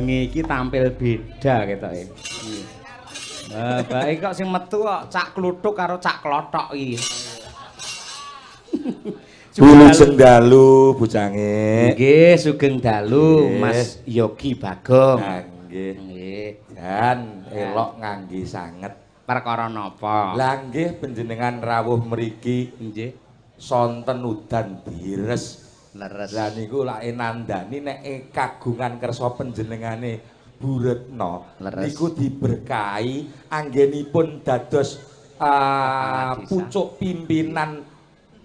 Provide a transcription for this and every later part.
bengi iki tampil beda ketoke. Baik kok sing metu kok cak kluthuk karo cak klothok iki. Wilujeng dalu bujange. Nggih, sugeng dalu Mas Yogi Bagong. Nggih. Nggih. Jan elok ngangge sanget. Perkara napa? Lah nggih panjenengan rawuh mriki nggih sonten udan deres. Leres. Lah niku lak nandani nek kagungan kersa panjenengane Bu Retno niku diberkahi anggenipun dados pucuk pimpinan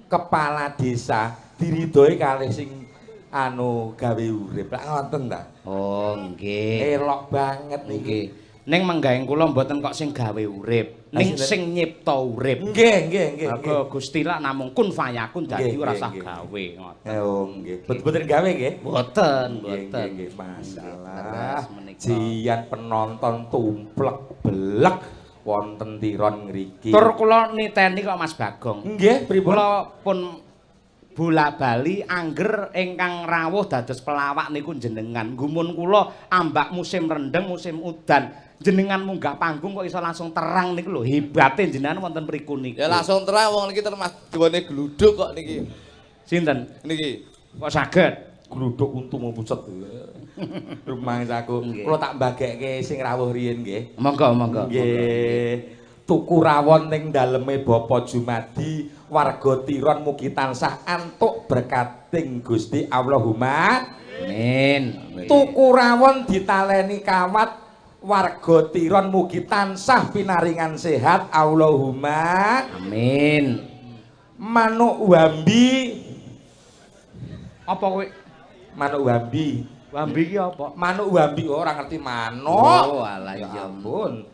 kepala desa diridhoi kalih sing gawe urip. Lak ngoten ta? Oh, nggih. Elok banget niki. Ning menggaeng kula mboten kok sing gawe urip, ning sing nyipta urip. Nggih. Mergo Gusti lak namung kun fayakun dadi ora usah gawe ngoten. Oh, nggih. Boten gawe nggih? Boten. Nggih, masalah. Jian penonton tumplek belek wonten tiron ngriki. Tur kula niteni kok Mas Bagong. Nggih, pripun? Kula pun bola-bali angger ingkang rawuh dados pelawak niku jenengan. Gumun kula ambak musim rendeng, musim udan. Jenengan munggah panggung kok iso langsung terang niku lho. Hebate jenengan wonten mriku niku. Ya langsung terang wong niki termas duwane gluduk kok niki. Sinten? Niki. Kok saged? Gluduk untung pucet. Rumah aku. Kula tak mbagekke sing rawuh riyin nggih. Monggo. Nggih. Tuku rawon ning daleme Bapa Jumadi, warga Tiron mugi tansah antuk berkating Gusti Allahumma. Amin. Tuku rawon ditaleni kawat, warga Tiron mugi tansah pinaringan sehat Allahumma. Amin. Manuk Wambi. Apa kowe? Manuk Wambi. Wambi ki apa? Manuk Wambi ora ngerti manuk. Oh, alah ya ampun.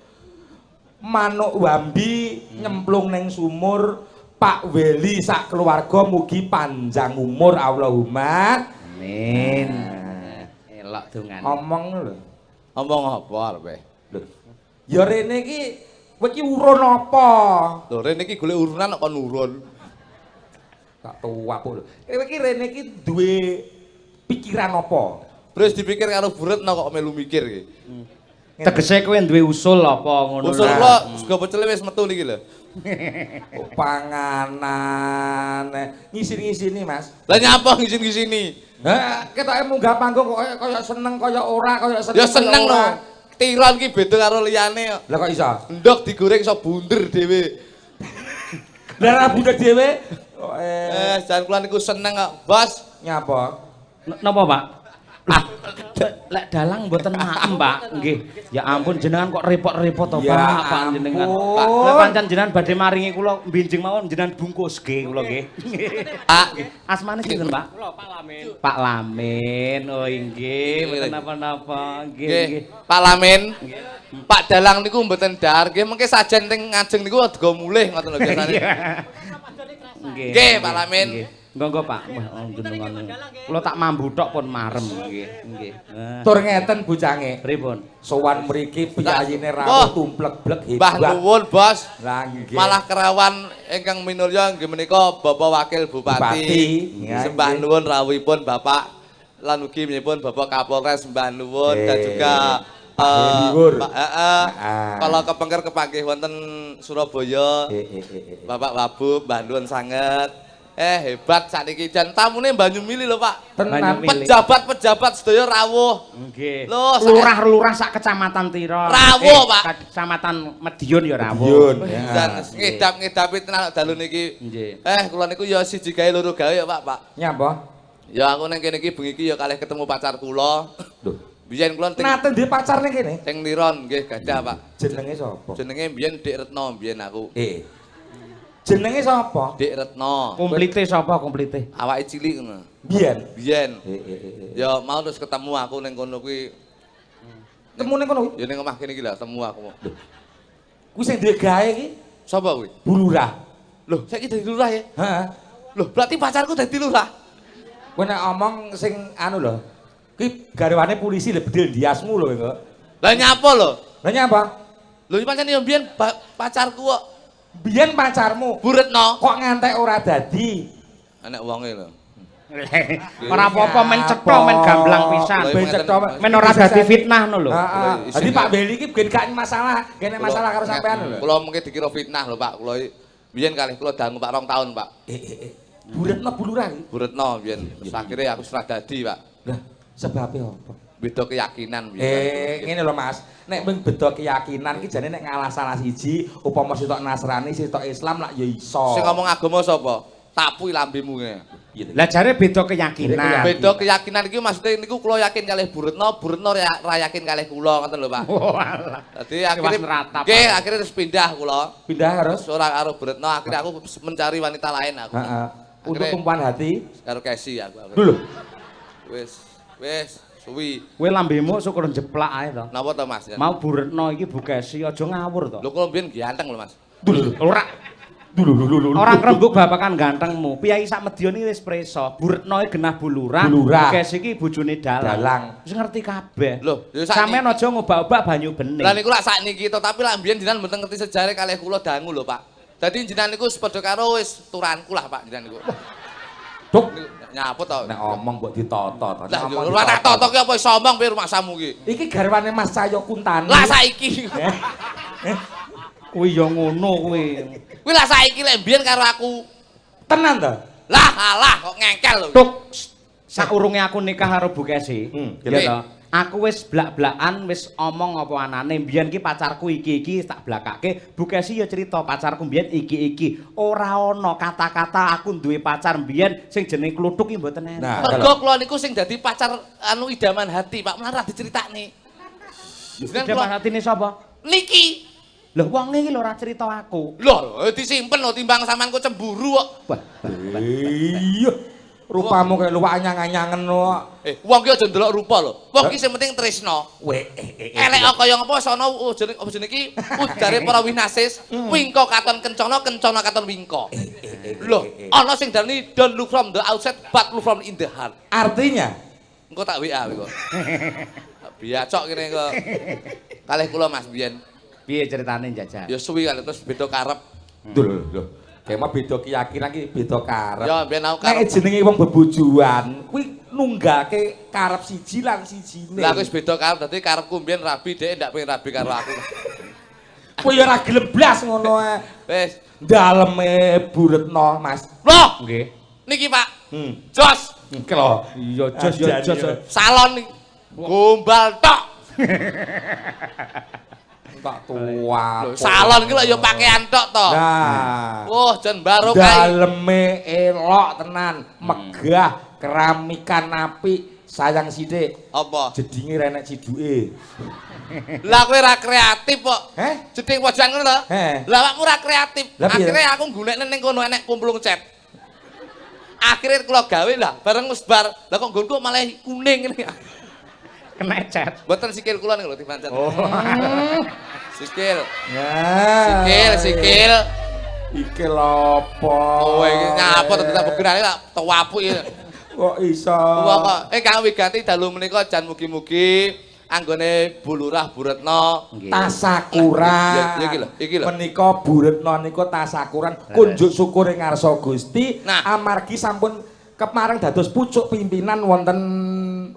Manuk Wambi nyemplung ning sumur, Pak Weli sak keluarga mugi panjang umur Allahumma. Amin. Elok dongane. Omong lho. Omong apa arepe? Lho. Ya rene iki kowe iki urun apa? Lho rene iki golek urunan kok nurun. Tak tuwak lho. Kowe iki rene iki duwe pikiran apa? Terus dipikir karo buret kok melu mikir iki. Tegese kowe duwe usul apa ngono. Usul kula sego pecel wis metu niki lho. Panganan ngisin-ngisini Mas. Lah nyapa ngisin-ngisini? Ha, ketoke munggah panggung kaya seneng kaya ora kaya seneng. Ya seneng lho. Tiron ki beda karo liyane kok. Lah kok iso? Endhog digoreng iso bunder dhewe. Lah ora bunder dhewe. Jan kula niku seneng kok, Bos. Nyapa? Napa, Pak? Lek dalang mboten maem, Pak. Nggih. Ya ampun jenengan kok repot-repot to, Pak, jenengan. Pak, lek pancen jenengan badhe maringi kula benjing mawon jenengan bungkuske kula nggih. Pak, asmane sinten, Pak? Kula Pak Lamin. Pak Lamin. Oh, nggih, mboten napa-napa. Nggih. Pak Lamin. Pak dalang niku mboten dahar nggih, mengke sajen teng ngajeng niku aja mulih ngoten lho biasane. Nggih. Nggih, Pak Lamin. Engko Pak, jenengan. Kula tak mambu tok pun marem nggih. Tur ngeten bujange. Pripun? Sowan mriki piyayine rawuh tumplek-blek hebat. Mbah nuwun, Bos. Lah nggih. Malah kerawan ingkang minulya nggih menika Bapak Wakil Bupati. Sembah nuwun rawuhipun Bapak lan ugi menipun Bapak Kapolres sembah nuwun dan juga kalau kepengker kepanggih wonten Surabaya Bapak Wabub mbah nuwun sanget. Hebat sakniki jan tamune banyu mili lho Pak. Tenan Pejabat-pejabat sedaya rawuh. Nggih. Lho, lurah-lurah sak kecamatan Tiron. Rawuh, Pak. Kecamatan Medion ya rawuh. Dan ngedap-ngedapi tenan dalu niki. Nggih. Kula niku ya siji gawe loro gawe ya Pak. Nyapa? Ya aku ning kene iki bengi iki ya kalih ketemu pacar kula. Lho, biyen kula nate ndek pacar ning kene? Teng Tiron nggih gadah Pak. Jenenge sapa? Jenenge biyen Dik Retno biyen aku. Jenenge sapa? Dik Retno. Komplite sapa komplite? Awake cilik ngono. Biyen. Ya mau terus ketemu aku ning kono kuwi. Ketemu ning kono kuwi? Ya ning omah kene iki lho temu aku. Kuwi sing duwe gawe iki? Sapa kuwi? Bu Lurah. Loh, saiki dadi lurah ya? Heeh. Loh, berarti pacarku dadi lurah. Kowe nek omong sing anu lho. Kuwi garwane polisi lho bedil ndiasmu lho kok. Lah nyapa lho? Lah nyapa? Lho pancen yo mbiyen pacarku kok. Biyen pacarmu Bu Retno kok ngantek ora dadi? Enek wonge lho. Ora apa-apa men cetha men gamblang pisan. Ben cetha men ora dadi fitnah no lho. Heeh. Dadi Pak Beli iki ben gak masalah, kene masalah karo sampean lho. Kula mungkin dikira fitnah lho Pak. Kula biyen kalih kula dangu Pak 2 tahun Pak. Buretno bulurah iki. Buretno biyen. Terus akhire aku serah dadi Pak. Lah, sebabe apa? Beda keyakinan biyen. Ngene lho Mas. Nek mung beda keyakinan iki jane nek ngalah salah siji, upama sitok Nasrani, sitok Islam lak ya iso. Sing ngomong agama sapa? Tapu lambemu ngene. Lah jare beda keyakinan. Beda keyakinan iki maksudnya niku kula yakin kalih Buretno, Buretno ra yakin kalih kula ngoten lho Pak. Walah. Dadi akhirnya nggih akhirnya terus pindah kula. Pindah harus Ora karo Buretno, akhirnya aku mencari wanita lain aku. heeh. Untuk tumpuan hati. Karo Kesi aku. Lho. Wis suwi. Kowe lambemu syukur jeplak ae to. Napa to Mas? Mau Buretno iki Bukesi aja ngawur to. Lho kula mbiyen ganteng lho Mas. Ora Orang rembug babakan gantengmu. Piyai sak Medion iki wis preso. Buretno iki genah bulurah. Bukesi iki bojone dalang. Wis ngerti kabeh. Lho, sampean aja ngobak-obak banyu bening. Lah niku lak sakniki to, tapi lak mbiyen jenengan mboten ngerti sejarah kalih kula dangu lho, Pak. Dadi jenengan niku padha karo wis turanku lah, Pak, jenengan niku. Duk, nyapa to? nek omong mbok ditata to. Lah yo ora tak toto ki apa iso omong piye rumaksamu ki? Iki garwane Mas Cahyo Kuntani. Lah saiki. Kuwi yo ngono kuwi. Kuwi lah saiki lek mbiyen karo aku. Tenan to? Lah alah kok ngengkel lho. Tuk saurunge aku nikah karo Bukesi. Ya to. Aku wis blak-blakan wis omong apa anane mbiyen ki pacarku iki tak blakake. Bukesi ya cerita pacarku mbiyen iki. Ora ana kata-kata aku duwe pacar mbiyen sing jeneng kluthuk iki mboten enak. Nah, mergo kula niku sing dadi pacar anu idaman hati, Pak. Malah diceritakne. Idaman hatine sapa? Niki. Lho wong iki lho ora cerita aku. Lho, disimpen lho timbang sampeanku cemburu kok. Iya. Rupamu kayak luwak anyang-anyangen kok. Wong ki aja ndelok rupa lho. Wong ki sing penting tresno. Elek kaya ngapa sono jeneng iki ujare para winasis, wingko katon kencana, kencana katon wingko. Lho, ana sing darani don't look from the outside but look from in the heart. Artinya engko tak WA kok. Biacok kene kok. Kalih kula Mas biyen. Piye ceritane njajal? Ya suwi kali terus beda karep. Lho. Kayak mah beda keyakinan ki beda karep. Ya ben aku karep. Nek jenenge wong bebojoan, kuwi nunggake karep siji lan sijine. Lah aku wis beda karep, dadi karepku mbiyen rabi, dhek ndak pengen rabi karo aku. Kuwi ora gelem blas ngono ae. Wis, Daleme Buretno, Mas. loh. Nggih. Niki Pak. Jos. Iki lho. Iya jos. Salon niki. Gombal tok. Tak tua. Lho, salon iki lho ya pakaian tok to. Nah. Jan barokah. Daleme elok tenan, megah, keramikan apik, sayang sithik. Apa? Jedinge renek ciduke. Lah kowe ora kreatif kok. Jeding pojokan ngono to? Lah awakmu ora kreatif. Akhirnya aku golekne ning kono enek kumplung cat. Akhirnya kula gawe lah, bareng wis bar. Lah kok nggonku malah kuning ngene. Kena cat. Mboten sikil kula niku lho dipancet. Oh. Sikil. Ya. Sikil. Iki lopo? Oh, iki nyapa to tak begerane tak tuwapuk iki. Kok iso? Kok Kang Wiganti dalu menika jan mugi-mugi anggone Bulurah Buretno tasakuran. Ya iki lho. Menika Buretno niku tasakuran kunjuk syukur ing ngarsa Gusti amargi sampun kemareng dados pucuk pimpinan wonten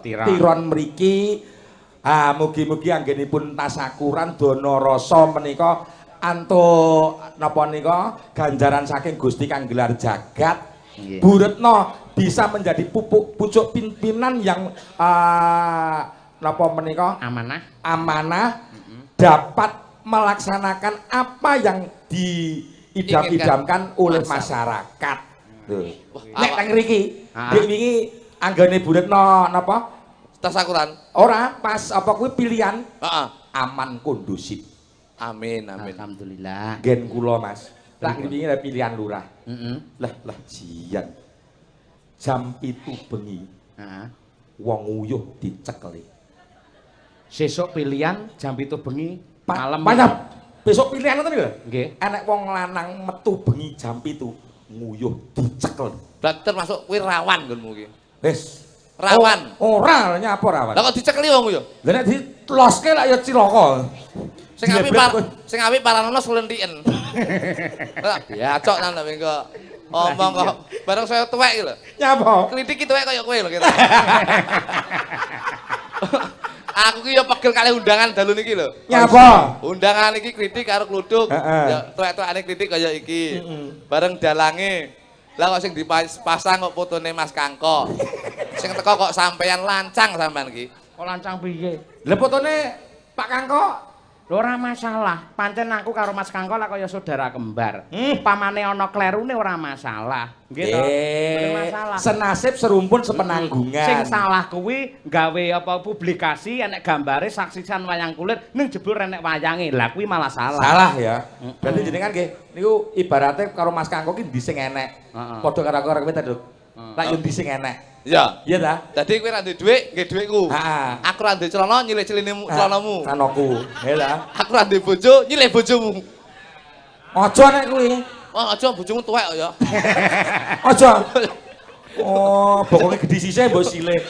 Tiron mriki. Mugi-mugi anggenipun tasakuran dana rasa menika antuk napa nika ganjaran saking Gusti kang gelar jagat. Buretno bisa menjadi pucuk pimpinan yang napa menika amanah dapat melaksanakan apa yang diidam-idamkan oleh masyarakat. Nek teng mriki dik wingi anggone Buretno napa tasakuran ora pas apa kuwi pilihan aman kondusif. Amin. Alhamdulillah. Gen kula Mas tak wingi pilihan lurah. Lah jian jam 7 bengi wong uyuh dicekeli. Sesuk pilihan jam 7 bengi malam. Besok pilihan ngoten lho. Nggih. Enek wong lanang metu bengi jam 7 nguyuh dicekel. Berarti termasuk kuwi rawan nggonmu iki. Wis, rawan. Ora nyapa rawan. Lah kok dicekeli wong yo? Lah nek ditloske lak ya cilaka. Sing apik paranono slentiken. Ya cok nang Wingko. Omong kok bareng saya tuwek iki lho. Nyapa? Kritik iki tuwek kaya kowe lho kira. Aku ki yo pegel kali undangan dalu niki lho. Nyapa? Undangan iki kritik karo kluduk. Ya tuwek-tuwekane kritik kaya iki. Bareng dalange. Lah kok sing dipasang kok fotone Mas Kangko. Sing teko kok sampean lancang sampean iki. Kok lancang piye? Lah fotone Pak Kangko Lho ora masalah, pancen aku karo Mas Kangko lah kaya saudara kembar. Pamane ana klerune ora masalah. Nggih to? Ora masalah. Senasib serumpun sepenanggungan. Sing salah kuwi gawe apa publikasi enek gambare saksisan wayang kulit ning jebul enek wayange. Lah kuwi malah salah. Salah ya. Berarti jenengan nggih niku ibaratnya karo Mas Kangko ki ndi sing enek. Padha karo kowe ta, Duk. Lah yo ndi sing enek. Iya. Iya ta? Dadi kowe ra duwe dhuwit, nggih dhuwitku. Heeh. Aku ra duwe celana nyilih celanamu, celanamu. Canoku. Ya ta? Aku ra duwe bojo, nyilih bojomu. Aja nek kuwi. Oh, aja bojomu tuwek kok ya. Aja. Oh, bokonge gedhi sisih mbok silih.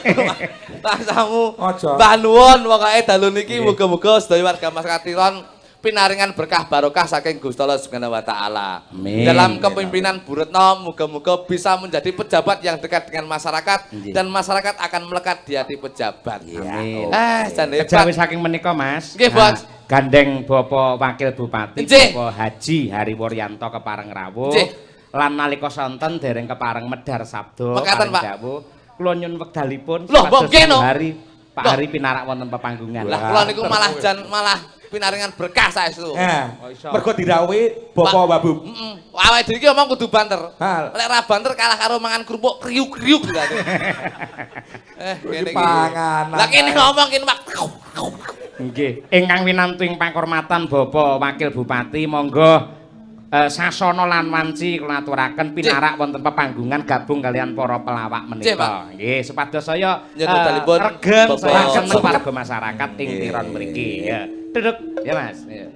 Rasamu. Aja. Mbah nuwun pokoke dalu niki muga-muga sedaya warga Masyarakat Tiron pinaringan berkah barokah saking Gusti Allah Subhanahu wa taala. Dalam kepemimpinan Bu Retno muga-muga bisa menjadi pejabat yang dekat dengan masyarakat dan masyarakat akan melekat di hati pejabat. Amin. Jan hebat. Kejawi saking menika, Mas. Nggih, Bos. Gandeng Bapak Wakil Bupati Nggih. Bapak Haji Hariwuryanto kepareng rawuh. Nggih. Lan nalika sonten dereng kepareng medhar sabda Mekaten, Pak. dawuh. Kula nyuwun wekdalipun Loh, mbok nggih no. Pak Hari pinarak wonten pepanggungan. Lah kula niku malah pinaringan berkah saestu. Mergo dirawuhi Bapak Wabub. Heeh. Awake dhewe iki omong kudu banter. Ha. Lek ra banter kalah karo mangan kerupuk kriuk-kriuk berarti. Ngene iki. Panganan. Lah kene ngomong kene Pak. Nggih, ingkang winantu ing pangkurmatan Bapak Wakil Bupati monggo sasana lan wanci kula aturaken pinarak wonten pepanggungan gabung kalian para pelawak menika. Nggih, supados saya regen saya seneng warga masyarakat ing Tiron mriki ya. Duduk ya Mas. Ya.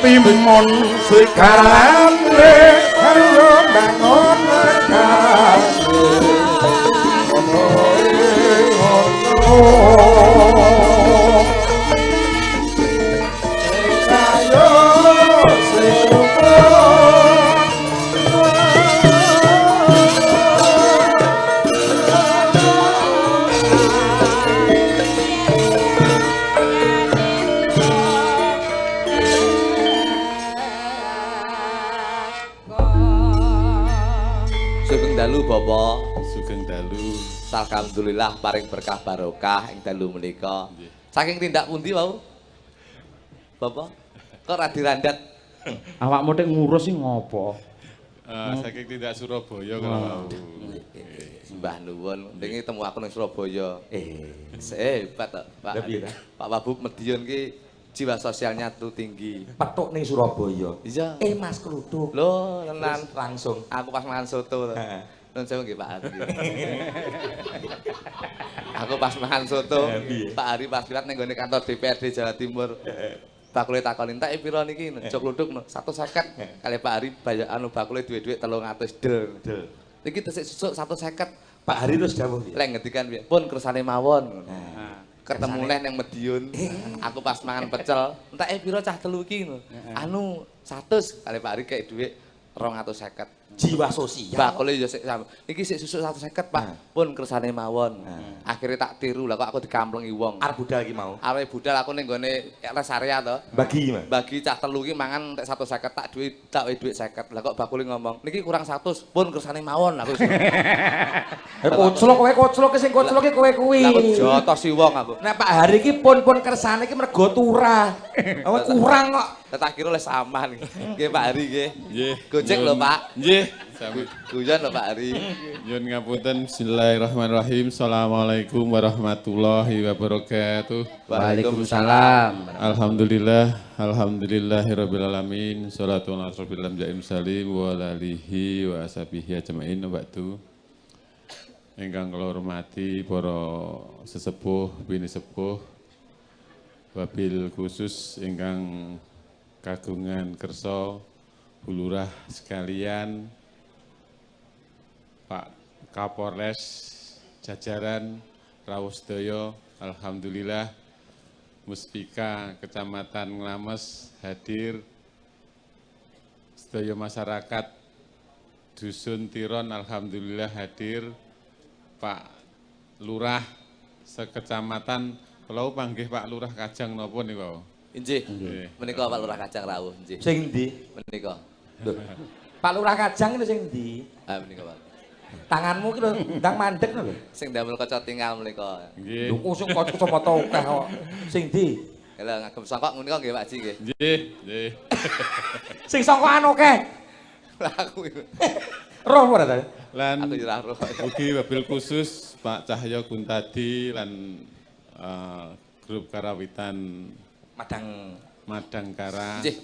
Pimun sekarane karo bangun karo Bapak sugeng dalu. alhamdulillah paring berkah barokah ing dalu menika. Saking tindak pundi wau? Bapak kok ra dirandat? Awakmu tek ngurus sing ngopo? Saking tindak Surabaya kalau mau. Mbah nuwun, ndenge temu aku ning Surabaya. Hebat to, Pak. Pak Wabub Medion ki jiwa sosialnya tuh tinggi. Petuk ning Surabaya. Iya. Mas Kruduk. Loh, tenan langsung. Aku pas mangan soto. Nun sewu nggih Pak Ari. Aku pas mangan soto, Pak Ari pas liwat ning gone kantor DPRD Jawa Timur. Bakule takoni, "Entek piro niki?" Jok kluduk 150. Kali Pak Ari bayar bakule duwe-duwe 300 del. Iki tesik susuk 150. Pak Ari terus dawuh. Lek ngedikan piye? Pun kersane mawon. Ketemu neh ning Medion. Aku pas mangan pecel, "Entek piro cah telu iki?" Anu 100. Kali Pak Ari kek dhuwit 250. Jiwa sosial. Bakule ya sik sampe. Iki sik susuk 150, Pak. Pun kersane mawon. Akhire tak tiru lah kok aku dikamplengi wong. Arep budal iki mau. Arep budal aku ning gone rest area to. Bagi, Mas. Bagi cah telu iki mangan entek 150 tak duwe dhuwit 50. Lah kok bakule ngomong, "Niki kurang 100, pun kersane mawon." Aku koclok sing koclok ki kowe kuwi. Lah kok jotosi wong aku. Nek Pak Hari iki pun kersane iki mergo turah. Kurang kok. Tak kira oleh saman. Nggih Pak Hari nggih. Nggih. Gojek lho, Pak. Nggih. Guyon lho Pak Ari. Nyun ngapunten, bismillahirrahmanirrahim. Assalamualaikum warahmatullahi wabarakatuh. Waalaikumsalam. Alhamdulillahirabbil alamin. Shalatu ala asrofil anbiya'i mursalin wa ala alihi wa ashabihi ajmain. Ba'du. Ingkang kula hormati para sesepuh, bini sepuh, wabil khusus ingkang kagungan kersa Bulurah sekalian, Pak Kapolres, jajaran rawuh sedaya, alhamdulillah Muspika Kecamatan Nglames hadir, sedaya masyarakat Dusun Tiron alhamdulillah hadir, Pak Lurah sekecamatan, kalau panggih Pak Lurah Kajang napa niku? Injih. Menika Pak Lurah Kajang rawuh injih. Sing ndi? Menika. Pak Lurah Kajang itu sing ndi? Ah menika Pak. Tanganmu ki lho ndang mandek lho. Sing damel kaca tinggal menika. Nggih. Lho usuk kacamata akeh kok. Sing ndi? Lha ngagem sangkok menika nggih Pak Ji nggih. Nggih, nggih. Sing sangkokan akeh. Lah aku Roh ora ta? Lan aku ora roh. ugi wabil khusus Pak Cahyo Guntadi lan grup karawitan Madangkara. Nggih.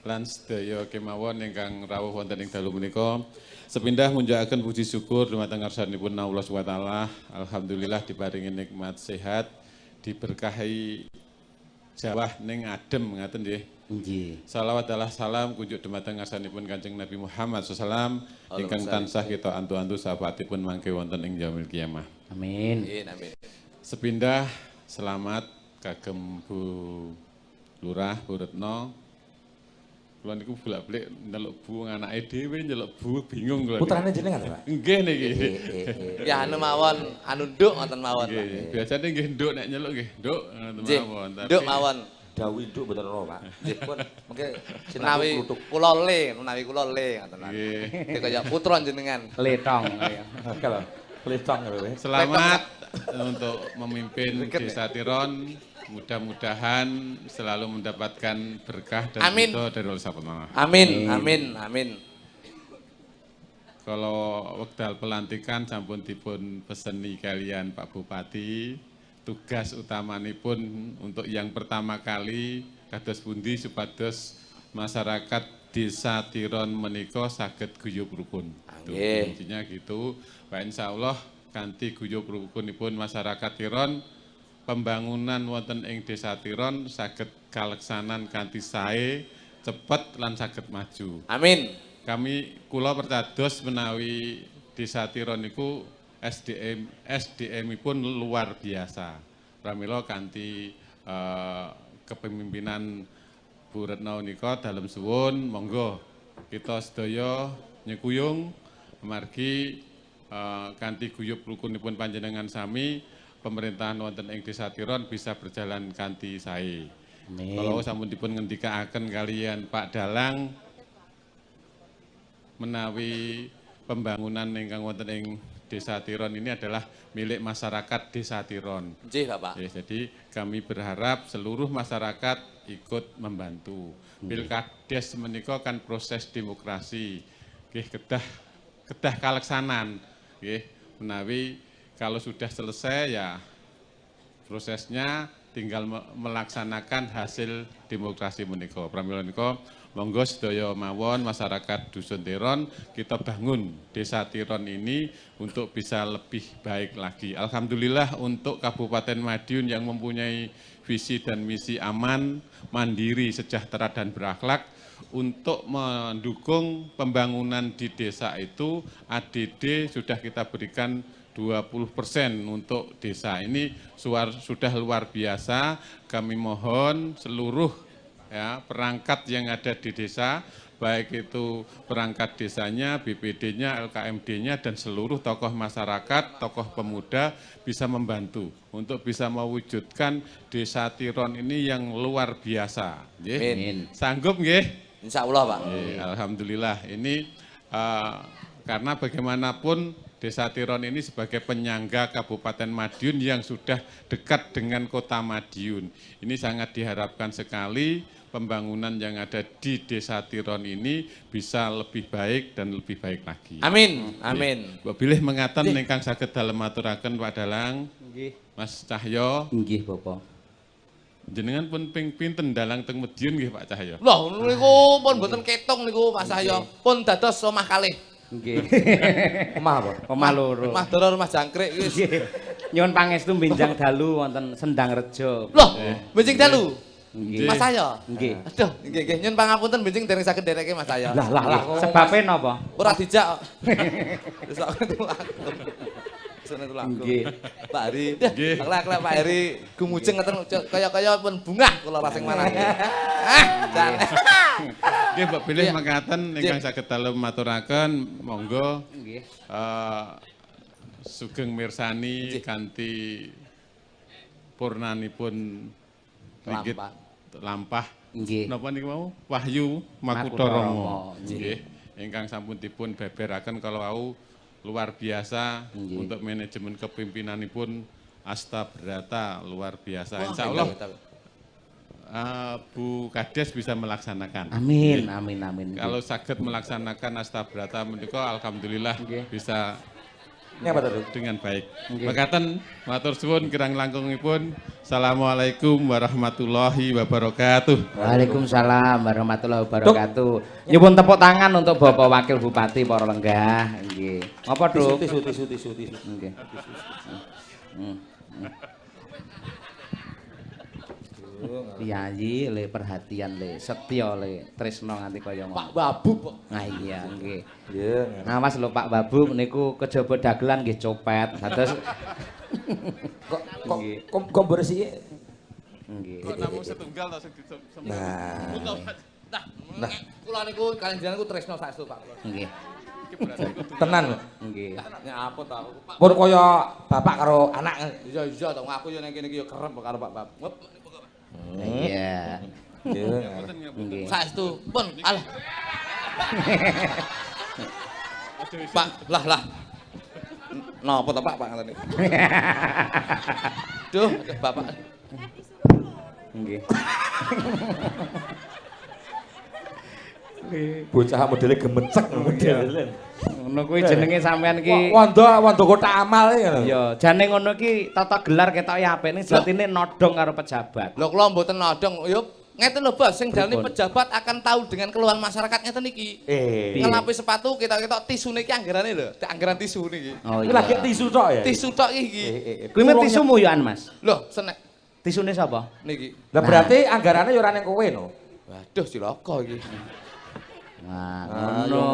Lan sedaya kemawon ingkang rawuh wonten ing dalu menika sepindah munjakaken puji syukur dumateng ngarsanipun Allah Subhanahu wa taala. Alhamdulillah diparingi nikmat sehat, diberkahi jawah ning adem ngaten nggih. Nggih. Salawat adalah salam kunjuk dumateng ngarsanipun Kanjeng Nabi Muhammad SAW ingkang tansah kita antu-antu sahabatipun mangke wonten ing yaumil kiamah. Amin. Amin. Sepindah selamat kagem Bu Lurah Bu Retno. Kula niku bolak-balik ndelok Bu anake dhewe ndelok Bu bingung kula. Putrane jenengan, Pak? Nggih niki. Ya anu mawon, anu nduk ngoten mawon Pak. Nggih, biasane nggih nduk nek nyeluk nggih, nduk ngoten Nggih. mawon. Nduk mawon. Dawuh nduk mboten ro, Pak. Nggih, pun mengke Menawi kula le, menawi kula le ngoten. Nggih. Iki kaya putra jenengan. Letong. Kalau kletong lho. Selamat untuk memimpin Desa Tiron. Mudah-mudahan selalu mendapatkan berkah dan Amin. ridho dari Allah Subhanahu. Amin. Kalau wekdal pelantikan sampun dipun peseni kalian Pak Bupati, tugas utamanya-pun untuk yang pertama kali kados pundi supados masyarakat Desa Tiron menika saged guyub rukun. Nggih. Intinya gitu. Pak insyaallah kanthi guyub rukunipun masyarakat Tiron, pembangunan wonten ing Desa Tiron saged kaleksanan kanthi sae, cepet lan saged maju. Amin. Kula percados menawi Desa Tiron niku SDM-ipun luar biasa. Pramila kanthi kepemimpinan Bu Retno nika dalem suwun, monggo kita sedaya nyekuyung amargi kanthi guyub rukunipun panjenengan sami pemerintahan wonten ing Desa Tiron bisa berjalan kanthi sae. Kalau sampun dipun ngendikaaken kalian Pak Dalang menawi pembangunan ingkang wonten ing Desa Tiron ini adalah milik masyarakat Desa Tiron. Nggih, Bapak. Ya, jadi kami berharap seluruh masyarakat ikut membantu. Pilkades menika kan proses demokrasi. Nggih kedah kaleksanan. Nggih menawi kalau sudah selesai ya prosesnya tinggal melaksanakan hasil demokrasi menika. Pramila menika monggo sedaya mawon masyarakat Dusun Tiron kita bangun Desa Tiron ini untuk bisa lebih baik lagi. Alhamdulillah untuk Kabupaten Madiun yang mempunyai visi dan misi aman, mandiri, sejahtera dan berakhlak, untuk mendukung pembangunan di desa itu ADD sudah kita berikan 20% untuk desa ini sudah luar biasa. Kami mohon seluruh ya perangkat yang ada di desa, baik itu perangkat desanya, BPD-nya, LKMD-nya, dan seluruh tokoh masyarakat, tokoh pemuda bisa membantu untuk bisa mewujudkan Desa Tiron ini yang luar biasa. Amin. Sanggup nggih? Insya Allah Pak. Alhamdulillah ini karena bagaimanapun Desa Tiron ini sebagai penyangga Kabupaten Madiun yang sudah dekat dengan Kota Madiun. Ini sangat diharapkan sekali pembangunan yang ada di Desa Tiron ini bisa lebih baik dan lebih baik lagi. Amin, amin. Mbok bilih mengaten ingkang saged dalem aturaken Pak Dalang. Nggih. Mas Cahyo. Nggih, Bapak. Jenengan pun ping pinten dalang teng Madiun nggih Pak Cahyo. Loh niku pun mboten ketung niku Pak Cahyo. Pun dados omah kalih. Nggih. Omah apa? Omah loro. Rumah doro rumah jangkrik wis. Nggih. Nyuwun pangestu benjang dalu wonten Sendang Rejo. Loh, benjing dalu. Nggih. Mas Cahyo. Nggih. Aduh, nggih nyun pangapunten benjing dereng saged dereke Mas Cahyo. Lah, sebabe napa? Ora dijak. Wis kok itu lagu. Sene itu lagu. Nggih. Pak Heri. Nggih. Aklak Pak Heri gumujeng ngeten kaya pun bungah kula rasing manah. Jan. Nggih, Mbok bilih mekaten ingkang saged dalem maturaken monggo Nggih. sugeng mirsani kanthi purnanipun nggih lampah. Nggih. Napa niku mau? Wahyu Makutha Rama. Nggih. Ingkang sampun dipun beberaken kalau wau luar biasa untuk manajemen kepimpinanipun Asta Brata luar biasa. Insyaallah Bu Kades bisa melaksanakan. Amin, amin, amin. Kalau saged melaksanakan Asta Brata menika alhamdulillah bisa dengan baik. Mekaten matur suwun kirang langkungipun. Assalamualaikum warahmatullahi wabarakatuh. Waalaikumsalam warahmatullahi wabarakatuh. Nyuwun tepuk tangan untuk Bapak Wakil Bupati para lenggah. Nggih. Apa, Duk? Tisu. Nggih. Piyayi le perhatian le setya le tresno nganti kaya ngono. Pak Babu. Nah iya nggih. Nggih. Ngawas lho Pak Babu niku kejaba dagelan nggih copet. Dados kok bersih. nggih. Kok namung setunggal ta sing disebut. Nah, kula niku kalian jenengan niku tresno saestu Pak. Nggih. Tenan. Nggih. Ya apa ta aku Pak. Pun kaya bapak karo anak. Iya to aku yo ning kene iki yo kerep karo Pak Babu. Iya. Nggih. Saestu pun alah. Pak, lah. Napa to Pak ngaten niku? Duh, Bapak. Nggih. Bocah modele gemecek modele. Ngono kuwi jenenge sampean ki. Wanda kotak amal ngono. Iya, jane ngono ki tata gelar ketoke apik ning jatine nodong karo pejabat. Lho kula mboten nodong, yo ngeten lho Bos, sing dalane pejabat akan tahu dengan keluhan masyarakat ngeten iki. Ngelapi sepatu kita tisune iki anggarane lho, anggaran tisu niki. Oh iya. Lagi tisu tok ya. Tisu tok iki. Kuwi meh tisumu yo An Mas. Lho, senek Tisune sapa? niki. Lah berarti anggarane yo ora ning kowe no. Waduh cilaka iki. Nah, ngono.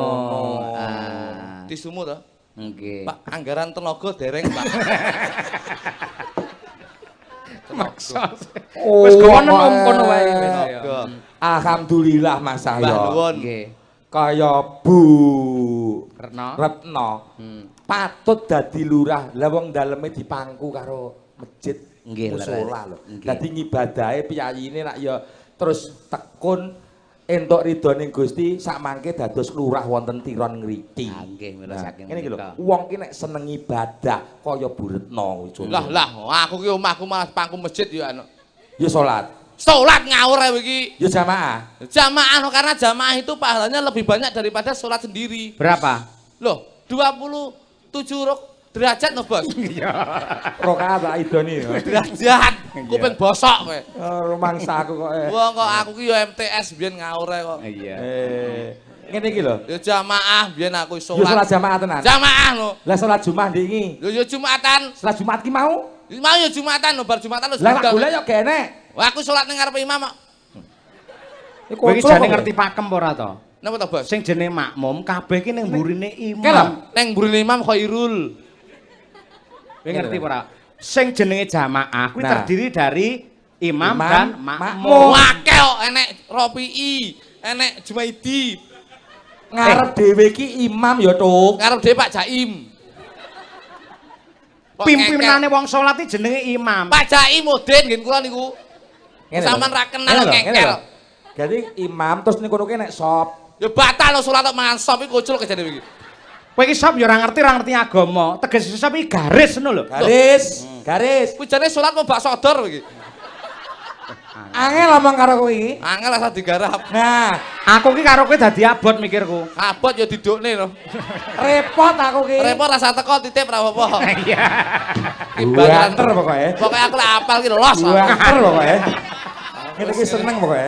Tisumu to? Nggih. Pak, anggaran tenaga dereng, Pak. Maksa. Wis kono kono wae. Alhamdulillah Mas Mbah Cahyo. nuwun. Nggih. Kaya Bu Retno. Patut dadi lurah. Lah wong daleme dipangku karo masjid Nggih, musala lho. nggih. Dadi ngibadahe piyayine nak ya terus tekun entuk ridhoning Gusti sak mangke dados lurah wonten Tiron ngriki. Nggih, mila saking. Ngene iki lho, wong ki nek seneng ibadah kaya Bu Retno kuwi. Lah, aku ki omahku malah pangku masjid yo anu. Ya salat. Salat ngawur ae iki. Ya jamaah. Jamaah karena jamaah itu pahalanya lebih banyak daripada salat sendiri. Berapa? Loh, 27 derajat no Bos. Rakaat tak idoni. Derajat. Kuping bosok kowe. Rumangsa aku kok. Wong kok aku ki yo MTS biyen ngawur ae kok. Iya. Ngene iki lho. Ya jamaah biyen aku Ya salat salat. jamaah tenan. Jamaah lho. Lah salat Jumat ndek iki. Lho ya Jumatan. Salat Jumat ki mau. Mau ya Jumatan lho, bar Jumatan lho. Lah kok golek yo gak enek. Wah, aku salat ning ngarepe imam kok. Kowe iki jane ngerti pakem apa ora to? Napa to, Bos? Sing jenenge makmum kabeh ki ning mburine imam. Neng mburine imam khairul. Kowe ngerti apa ora? Sing jenenge jamaah kuwi Nah. terdiri dari imam dan makmum. Mau akeh kok enek Ropi'i, enek Jumaidi, Ngarep dhewe ki imam ya tuk. ngarep dhewe Pak Jaim. Kok Pimpinane wong salat iki jenenge imam. Pak Jaim Udin nggih kula niku. Ngene lho. Sampeyan ra kenal Ngene lho, ngengkel. ngene lho. Jadi imam terus ning kono ki nek sop. Ya batal lho salat kok mangan sop iki kucul kejane iki. Kowe iki sop ya ora ngerti agama. Teges sop iki garis ngono lho. Garis. Kuwi jane salat mau bakso dor iki. Angel ngomong karo kowe iki. Angel asal digarap. Nah, aku ki karo kowe dadi abot mikirku. Abot ya didukne lho. Repot aku ki. Repot rasa teko titip ra apa-apa. Iya. Banter pokoke. Pokoke aku lek apal ki los. Banter pokoke. Ngene iki seneng pokoke.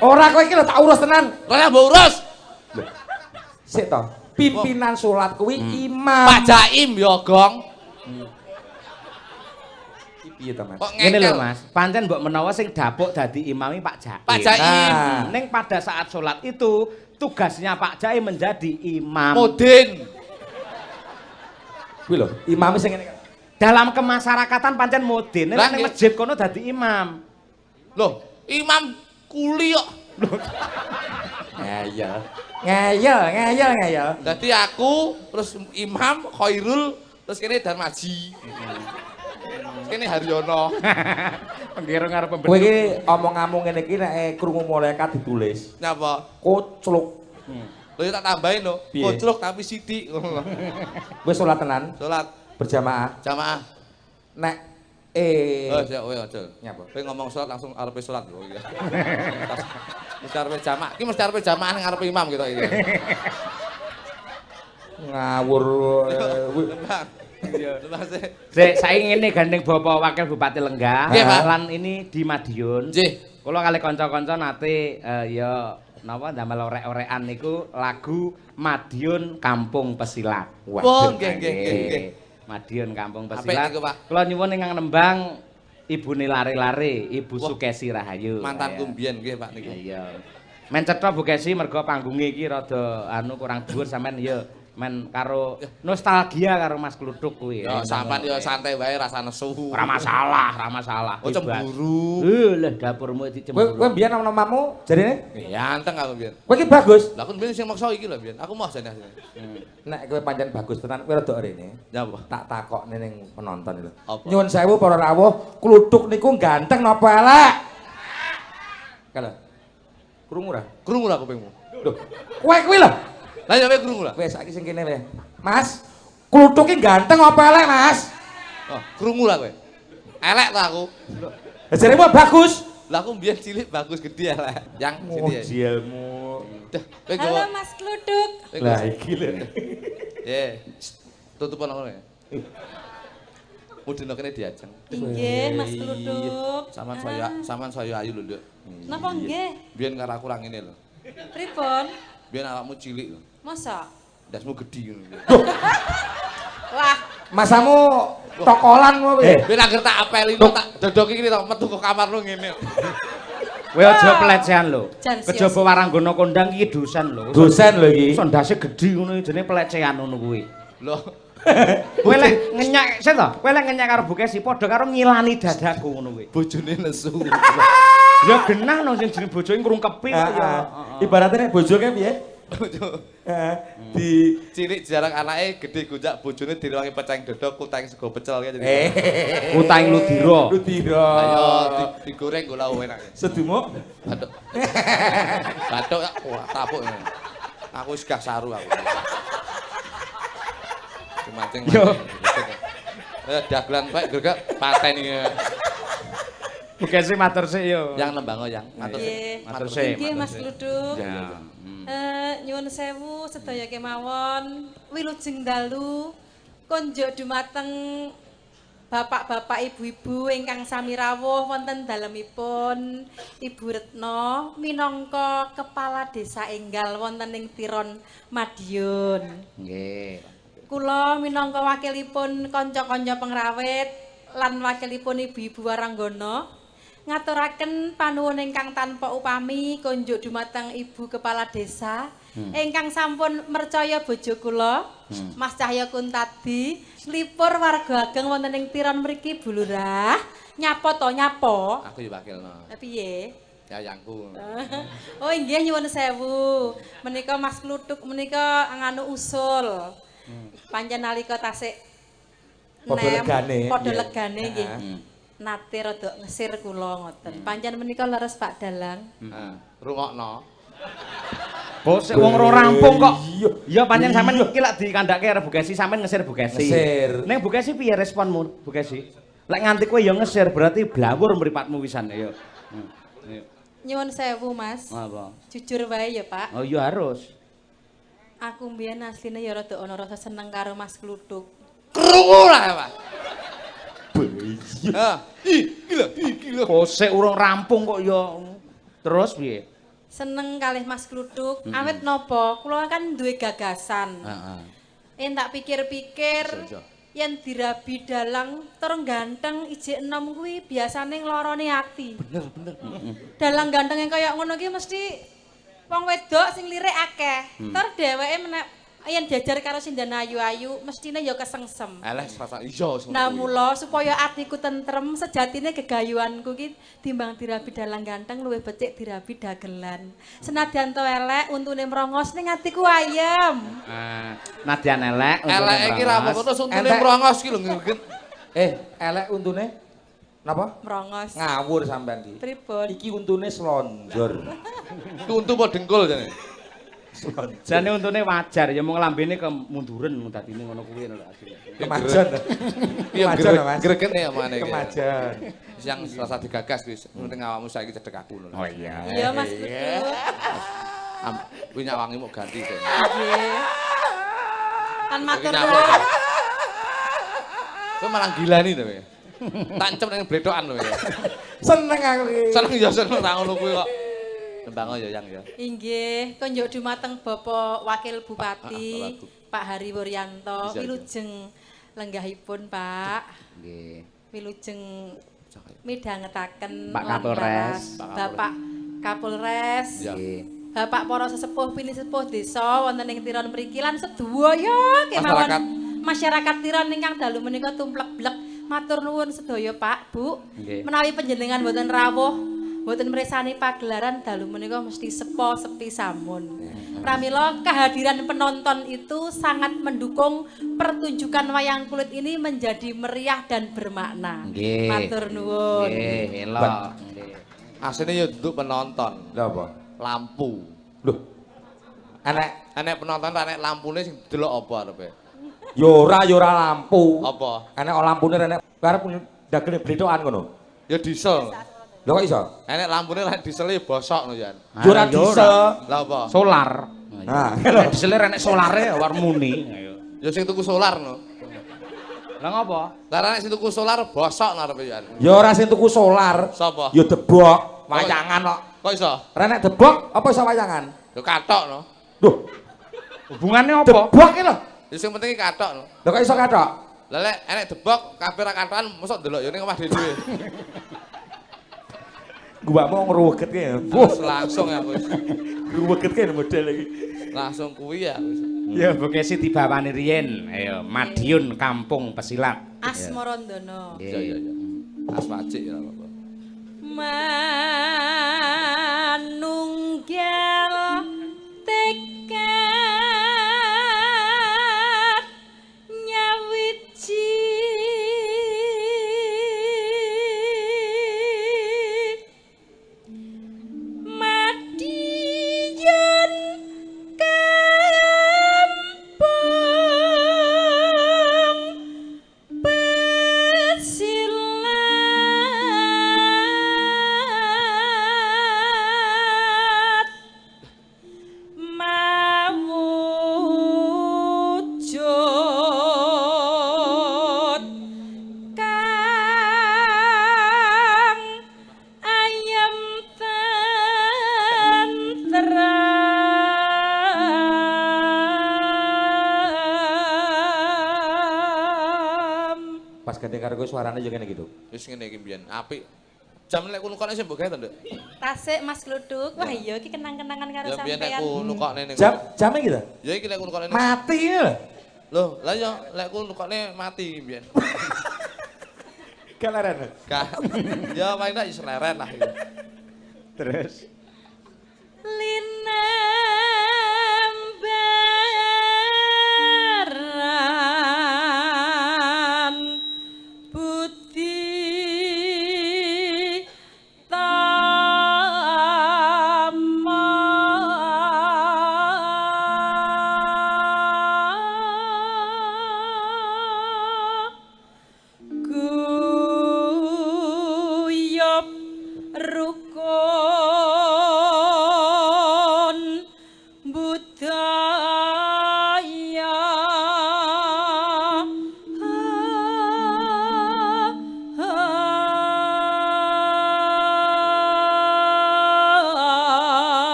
Ora kowe iki lho tak urus tenan. Ora mbok urus. Sik to. Pimpinan salat kuwi imam. Pak Jaim ya, Gong. Piye to, Mas? Ngene lho Mas, pancen mbok menawa sing dapuk dadi imami Pak Jaim. Pak Jaim. Ning pada saat salat itu tugasnya Pak Jaim menjadi imam. Mudin. Kuwi lho, imam sing ngene kan. Dalam kemasyarakatan pancen mudin, ning masjid kono dadi imam. Loh, imam kuli kok. Ngeyel. Dadi aku terus imam Khairul terus kene Darmaji. Kene Haryono. Penggero ngarep pembeli. Kowe iki omong-omong ngene iki nek krungu malaikat ditulis. Napa? Kocluk. Lho ya tak tambahin lho. Kocluk tapi sithik ngono lho. Wis salat tenan Salat berjamaah. jamaah. Nek Oh, ya kowe aja. Nyapa? Kowe ngomong salat langsung arepe salat lho iki. Mesti arepe jamaah. Iki mesti arepe jamaah ning arepe imam gitu iki. Ngawur. Iya. Sik, saiki ngene gandeng Bapak Wakil Bupati Lenggah Nggih, Pak. lan ini di Madiun. Nggih. Kula kali kanca-kanca nate ya napa ndamel orek-orekan niku lagu Madiun Kampung Pesilat. Oh, nggih. Madiun Kampung Apik Pesilat. niku, Pak. Kula nyuwun ingkang nembang Ibune lare-lare, Ibu Sukesi Rahayu. Mantanku mbiyen nggih, Pak niku. Iya. Men cetha Bu Kesi mergo panggunge iki rada kurang dhuwur sampean ya men karo nostalgia karo Mas Kluthuk kuwi. Ya sampean ya santai wae rasa nesu. Ora masalah. Oh cemburu. Lah dapurmu Kowe cemburu. mbiyen ana namamu jarine? Ya anteng aku mbiyen. Kowe iki bagus. Lah aku mbiyen sing maksa iki lho mbiyen. Aku mau jane asline. Nek kowe pancen bagus tenan kowe rada rene. Ya apa? Tak takokne ning penonton lho. Apa? Nyuwun sewu para rawuh, Kluthuk niku ganteng napa elek? Kalau krungu ra? Krungu lah kupingmu. Lho, kowe kuwi lho. Lah ya kowe krungu lah. Kowe saiki sing kene wae. Mas, Kluthuk ki ganteng apa elek, Mas? Oh, krungu lah kowe. Elek to aku. Lah jaremu bagus. Lah aku mbiyen cilik bagus gede elek. Yang sini. Mojelmu. Dah, kowe Halo gowo. Mas Kluthuk. Lah iki lho. Tutup ana kowe. Mudine kene diajeng. Nggih Mas Kluthuk. Saman saya ayu lho, Nduk. Napa nggih? Biyen karo aku ra ngene lho. Pripun? Biyen awakmu cilik lho. Masa? Ndasmu gedhi ngono. Lah, Masamu tokolan kowe. Biyen anggere tak apeli tak dodoki iki tak metu ke kamarmu ngene. Kowe aja pelecehan lho. Jan sios. Kejaba Waranggana kondang iki dosen lho. Dosen lho iki. Sondase gedhi ngono jenenge pelecehan ngono kuwi. Lho, Kowe lek ngenyak sik to? Kowe lek ngenyak karo Bu Kesi padha karo ngilani dadaku ngono kuwi. bojone nesu. Ya genah nang sing jeneng bojoe ngrungkepi kok ya. Ibaratnya nek bojoke piye? Heeh. Di Cilik jarang anake gede gonjak bojone direwangi peceng dodok kutang sego pecel ya jadi. Utaing ludira. Ludira. Ayo digoreng go lau enak. Sedumuk. Bathuk. Bathuk wah tapuk. Aku wis gak saru aku. Mancing. Yo. Dagelan bae gregek pateni. Bu Kesi matur sik yo. Yang nembang yang matur sik. nggih. Matur sik. Nggih Mas Kluthuk. Ya. Nyuwun sewu sedaya kemawon wilujeng dalu konjuk dumateng bapak-bapak ibu-ibu ingkang sami rawuh wonten dalemipun Ibu Retno minangka kepala desa enggal wonten ing Tiron Madiun. Nggih. Kula minangka wakilipun kanca-kanca pengrawit lan wakilipun ibu-ibu Waranggana ngaturaken panuwun ingkang tanpa upami konjuk dumateng Ibu Kepala Desa ingkang sampun mercaya bojo kula Mas Cahya Kuntadi nglipur warga ageng wonten ing Tiron mriki Bu Lurah nyapa to nyapa. Aku ya wakilno. Piye? Yayangku. Oh inggih nyuwun sewu. Menika Mas Kluthuk menika nganu usul. Pancen nalika tasik Padha legane. Padha Iya. legane nggih. Nate rada ngesir kula ngoten. Pancen menika leres Pak Dalang. Heeh. Rungokno. Bos wong ora rampung kok. Ya pancen sampean iki lak dikandhake karo Bu Kesi, sampean ngesir Bu Kesi. Ngesir. Ning Bu Kesi piye responmu, Bu Kesi? Lek nganti kowe ya ngesir berarti blawur mripatmu wisan ya. Nyuwun sewu, Mas. Apa? Jujur wae ya, Pak. Oh iya harus. Aku mbiyen asline ya rada ana rasa seneng karo Mas Kluthuk. Krungu lah, Pak. Ah, gila. Bose urung rampung kok ya. Terus piye? Seneng kalih Mas Kluthuk. Awit napa? Kula kan duwe gagasan. Heeh. Yen tak pikir-pikir, yen dirabi dalang tur ganteng ijik enom kuwi biasane nglorone ati. Bener. Dalang ganteng yang kaya ngono ki mesti wong wedok sing lirik akeh. Tur dheweke yen jajar karo sindan ayu-ayu mestine ya kesengsem. Eleh rasa iya. Nah mula supaya atiku tentrem sejatine gegayuhanku ki timbang dirabi dalang ganteng luwih becik dirabi dagelan. Senadyan to elek untune mrongos ning atiku ayem. Nadyan elek. Elek iki ra apa terus untune mrongos ki lho nggen. Elek untune napa? Mrongos. Ngawur sampean iki. Pripun? Iki untune slonjor. Iki untu apa dengkul jane? Jane untune wajar ya mung lambene kemunduren dadine ngono kuwi lho asline. Kemajon. Iya Kemajon Mas. Gregen ya mane iki. Kemajon. Yang rasa digagas wis penting awakmu saiki cedhek aku lho. Oh iya. Iya Mas Kluthuk. Kuwi nyawangi mau ganti to. Nggih. Kan matur nuwun. Kowe malah gilani to kowe. Tancep ning bledhokan lho ya. Seneng aku iki. Seneng ya seneng ra ngono kuwi kok. Tembang ya yang ya. Inggih, konjuk dumateng Bapak Wakil Bupati Pak Hari Wuryanto, wilujeng lenggahipun Pak. Nggih. Wilujeng midhangetaken Pak Kapolres. Bapak Kapolres. Nggih. Bapak para sesepuh pini sepuh desa wonten ing Tiron mriki lan sedaya kemawon masyarakat Tiron ingkang dalu menika tumplek-blek. Matur nuwun sedaya Pak, Bu. Menawi panjenengan boten rawuh mboten mresani pagelaran dalu menika mesti sepi samun. Pramila kehadiran penonton itu sangat mendukung pertunjukan wayang kulit ini menjadi meriah dan bermakna. Nggih. Matur nuwun. Nggih, elok. Nggih. Asline ya nduk penonton. Lha apa? Lampu. Loh. Enek penonton enek lampune sing delok apa arepe? Yo ora lampu. Apa? Enek lampune enek arep dagel bledhokan ngono. Ya diesel. Lho kok iso? Enek lampune lek diesel bosok lho Jan. Yo ora diesel. Lah apa? Solar. Nah, Diesel enek solare war muni. Ayo. Ya sing tuku solar no. Lah ngopo? Lah nek sing tuku solar bosok arepe Jan. ya ora sing tuku solar. Sapa? Ya debok, wayangan kok. Kok iso? Renek debok apa iso wayangan? Ya kathok no. Duh, Hubungannya apa? debok iki lho. Ya sing penting kathok no. Lho kok iso kathok? Lah lek enek debok kabeh ra kathokan mosok ndelok ya ning omah dhewe. Gua mau ngruwegetke ya. Langsung ya wis. Ngruwegetke model iki. Langsung kuwi ya wis. Ya Bu Kesi dibawani riyen. Ayo Madiun Kampung Pesilat. Asmarandono. Iya iya iya. Aswacik ya apa. Manunggal tekad nyawiji madiyan kampung pesilat mawujud kang ayem tentrem. Pas ganti karo kowe suarane yo ngene gitu. Wis ngene iki mbiyen apik. Jam lek kuno kok sing mbok gawe to, Nduk? Tasik Mas Kluthuk. Wah iya iki kenang-kenangan karo Ya mbiyen lek sampean. kuno kok ning. Jame gitu. Ya iki lek kuno kok Mati lho. Loh, lah ya lek kuno kok mati mbiyen. Keleren. Ka. Ya paling tak seleret lah iki. Terus linembaran budi tama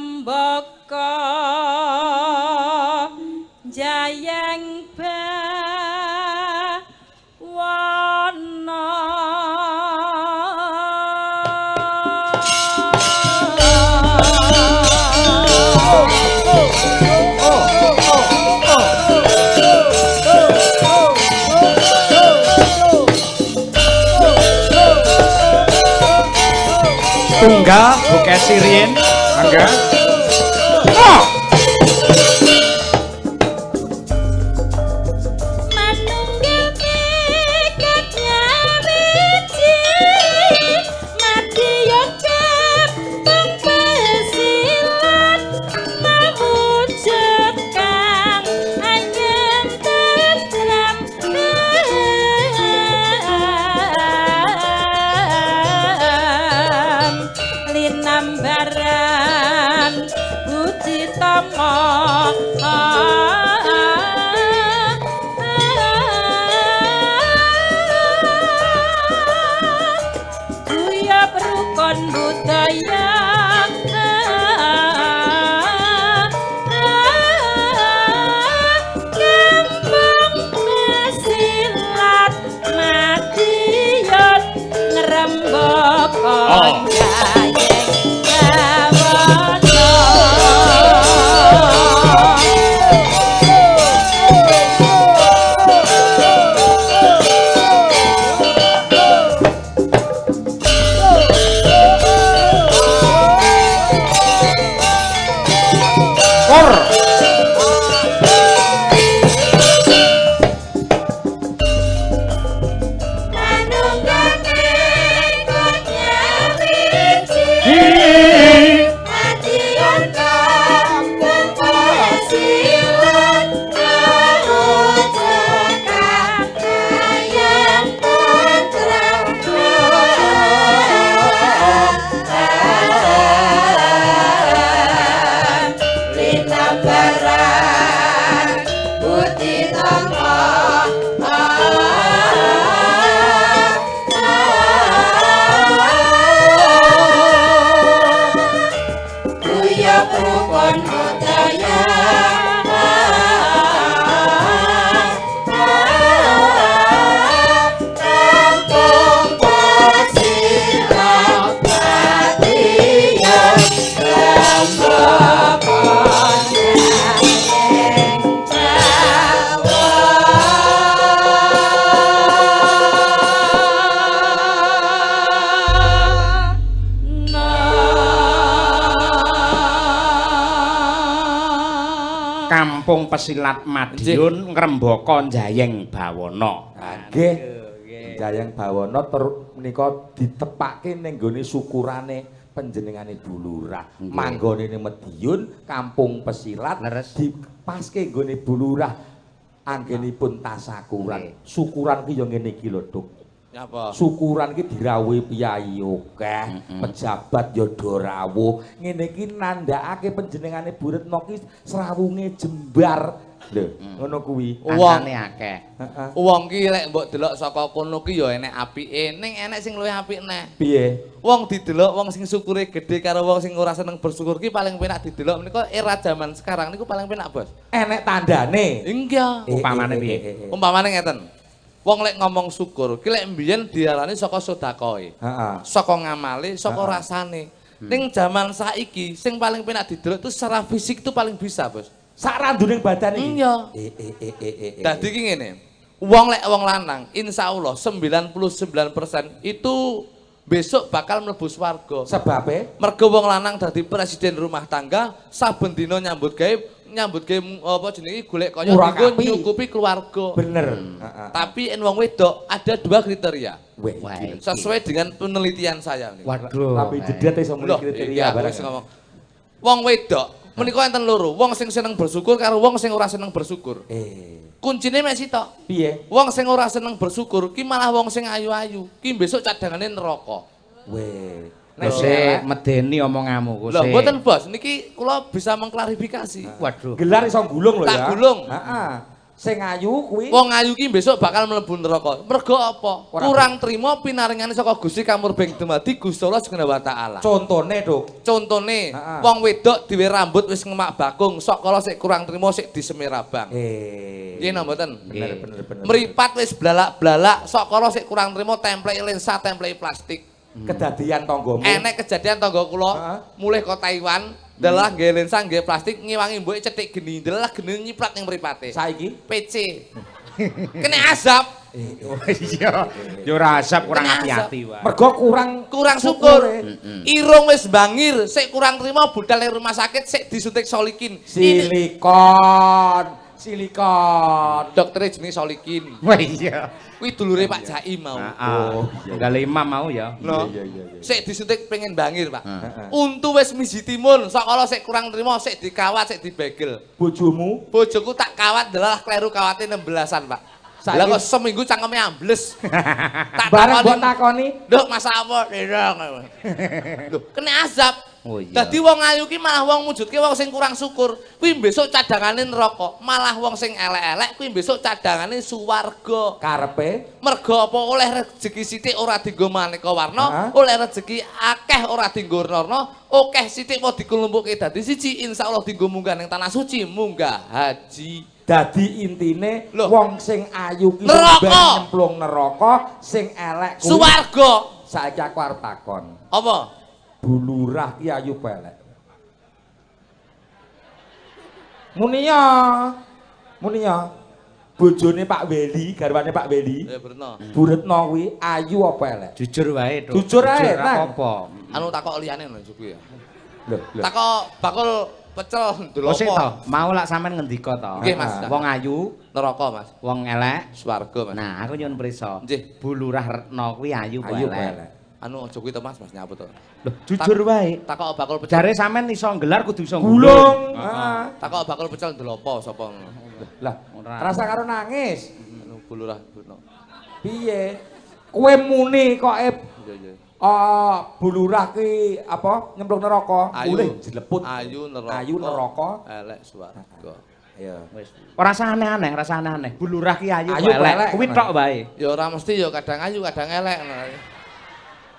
ngrembaka jayeng bawana Tunggal buke sirien mangga Kampung Pesilat Madiun ngrembaka Jayeng Bawana. Nggih. Jayeng Bawana menika ditepake ning gone syukurane panjenengane Bu Lurah. Manggone ning Madiun, Kampung Pesilat dipaske nggone Bu Lurah anggenipun tasakuran. Syukuran ki ya ngene iki lho, Duk. Apa? Syukuran ki dirawuhi piyai akeh, pejabat ya do rawuh. Ngene iki nandhakake panjenengane Bu Retno ki srawunge jembar. Lho, ngono kuwi. Angkane akeh. Wong ki lek mbok delok saka kono ki ya enek apike, ning enek sing luwih apik neh. Piye? Wong didelok wong sing syukure gedhe karo wong sing ora seneng bersyukur ki paling penak didelok menika era zaman sekarang niku paling penak, Bos. Enek tandane. Enggak. Upamane piye? Umpamane ngeten. Wong lek ngomong syukur, ki lek mbiyen diarani saka sedakoe. Heeh. Saka ngamale, saka rasane. Ning zaman saiki sing paling penak didelok itu secara fisik itu paling bisa, Bos. Sak randuning badan iki. Iya. Dadi ki ngene. Wong lek wong lanang, insyaallah 99% itu besok bakal mlebu swarga. Sebabe Mergo wong lanang dadi presiden rumah tangga, saben dina nyambut gawe apa jenenge golek kaya dienggo nyukupi keluarga. bener. Tapi en wong wedok ada 2 kriteria. Wah, Sesuai dengan penelitian saya. Waduh. tapi jedet iso muni kriteria bareng. ngomong. Wong wedok menika enten loro, wong sing seneng bersyukur karo wong sing ora seneng bersyukur. Kuncine mek sitok. Piye? Wong sing ora seneng bersyukur ki malah wong sing ayu-ayu. Ki besok cadangane neraka. Weh. Sik medeni omonganmu Lho, mboten Bos, niki kula bisa mengklarifikasi. Waduh. Gelar iso gulung lho ya. Tak gulung. Heeh. Sing ayu kuwi wong ayu ki besok bakal mlebu neraka. Mergo apa? Kurang trima pinaringane saka Gusti Kamurbeng dumadi Gusti Allah Subhanahu wa taala. contone, Duk. Contone, wong wedok diwe rambut wis ngemak bakung, sok kala sik kurang trima sik disemirabang. Nggih napa mboten? Bener. Mripat wis blalak-blalak, sok kala sik kurang trima templeki lensa, templeki plastik. Kedadian tanggamu. Enek kejadian tangga kula mulih ke Taiwan. Dalah nggih lensa nggih plastik ngiwangi mbuke cetik geni, dalah geni nyiprat ning mripate. Saiki PC. Kena azab. Oh iya. Ya ora asap kurang hati-hati wae. mergo kurang syukur. Irung wis bangir, sik kurang trima budal ning rumah sakit sik disuntik solikin. silikon. Doktere jenenge solikin. Wah iya. Kuwi dulure Pak Jaim mau. Enggak imam mau ya. Iya. Sik disuntik pengen bangir, Pak. Untu wis miji timun, sakala sik kurang trima sik dikawat, sik dibegel. Bojomu Bojoku tak kawat dalah kleru kawate 16-an, Pak. Lah kok seminggu cangkeme ambles. Tak bareng mbok takoni, "Nduk, masak apa?" Lho, kena azab. Oh iya. Dadi wong ayu ki malah wong mujudke wong sing kurang syukur. Kuwi besok cadangane neraka. Malah wong sing elek-elek kuwi besok cadangane swarga. karepe Mergo apa oleh rezeki sithik ora dienggo maneka warna, oleh rezeki akeh ora dienggo warna, akeh sithik mau dikelumpuke dadi siji, insyaallah dienggo munggah ning tanah suci, munggah haji. dadi intine Loh. wong sing ayu ki Neraka. ben nyemplung neraka, sing elek kuwi Swarga. saiki aku arep takon. Apa? Bulurah ki ayu pelek. Muni ya. Bojone Pak Weli, garwane Pak Weli. Ya bener. Bu Retno kuwi ayu apa elek? Jujur wae, Duk. Jujur ae, ora Nang. apa-apa. Anu takok liyane lho Juku ya. Lho. Takok bakul pecel Oh sik to, ndelopo. mau lak sampean ngendika to. Nggih, Mas. Wong ayu, Neraka, Mas. wong elek. Swarga, Mas. Nah, aku nyuwun prisa. Nggih. Bu Lurah Retno kuwi ayu apa Ayu elek? pelek. Anu aja kuwi to Mas, Mas nyaput to. Loh, jujur wae. Takok bakul pecel. Jare sampean iso nggelar kudu iso Gulung. Takok bakul pecel ndelopo sapa? Lah, Ora. rasa karo nangis. Anu bulurah Butno. Piye? Kowe muni kok Iya. bulurah ki apa nyemplung neraka? Boleh Ayu dileput. Ayu neraka. Ayu neraka. Elek swarga. Iya. Wis. Ora usah aneh-aneh, ora usah aneh-aneh. Bu Lurah ki ayu Ayu apa elek. elek, Kuwi Mas. tok wae. Ya ora mesti ya kadang ayu, kadang elek.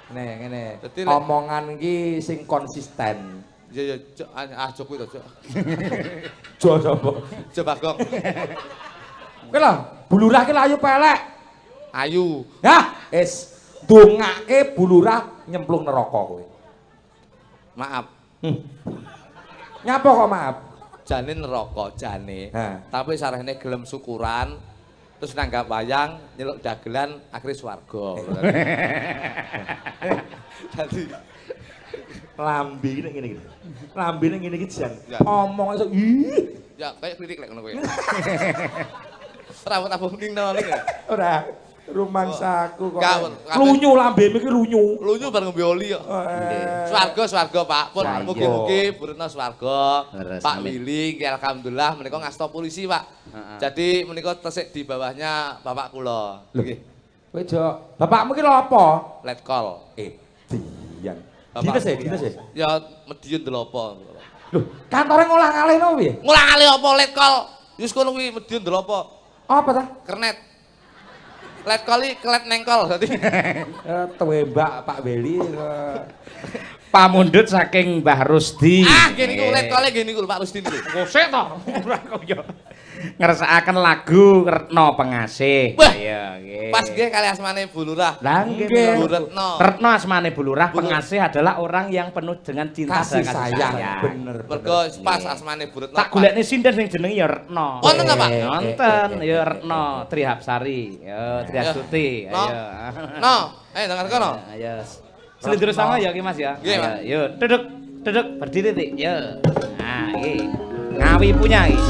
Nih, ngene. Dadi lek- Omongan iki sing konsisten. Ya Cuk, Cuk kuwi to, Cuk. Jo sapa? Coba Gong. Kowe lho, bulurah ki ayu pelek. Ayu. Hah, ndongake bulurah nyemplung neraka kowe. Maaf. Nyapa kok maaf? Jane neraka jane. Hah. Tapi sarene gelem syukuran terus nanggap wayang nyeluk dagelan akhirnya swarga. Dadi Lambe nek ngene iki. Lambe nek ngene iki jan. Ya. Omong iso ih. ya kayak kritik lek ngono kuwi. Rambut apa ning nang iki. Ora rumangsaku kok. Gak, kabeh- Lunyu lambemu iki lunyu. Lunyu bareng ngombe oli kok. Swarga Pak. Pun Swarga. mugi-mugi Burna swarga. Leres, Pak amin. Willy nggih alhamdulillah menika ngasta polisi, Pak. Jadi menika tesik di bawahnya bapak kula. Nggih. Kowe jo, bapakmu ki lho apa? Let call. Dian. Bapak- Dites ya? Ya Medion Delopo. Lho, kantore ngolah-ngalihno piye? Ngulang-ali apa let call? Yus kono kuwi Medion Delopo. Apa ta? Kernet. Let call iki kelet nengkol dadi. Tembak Pak Weli. Pamundhut saking Mbah Rusdi. Ah, gini ku let call gini ku Pak Rusdi niku. Kosek to. Ora kok ya. Ngersakaken lagu Retno Pengasih. Wah, Iya, nggih. Pas nggih kali asmane Bu Lurah. Lah nggih. Nggih. Bu Retno. Retno asmane Bu Lurah, Bu- Pengasih adalah orang yang penuh dengan cinta Kasih dan sayang. Bener. Mergo pas asmane Bu Retno. Tak golekne sinden sing jenenge ya Retno. Wonten ta, Pak? Wonten ya Retno Trihapsari, ya Triastuti, No. ayo. No, dengar kono. Ayo. Selindur sama ya ki Mas ya. Nggih, Mas. Ayo, duduk berdiri Tik. Yo. Nah, iki. Ngawi punya iki.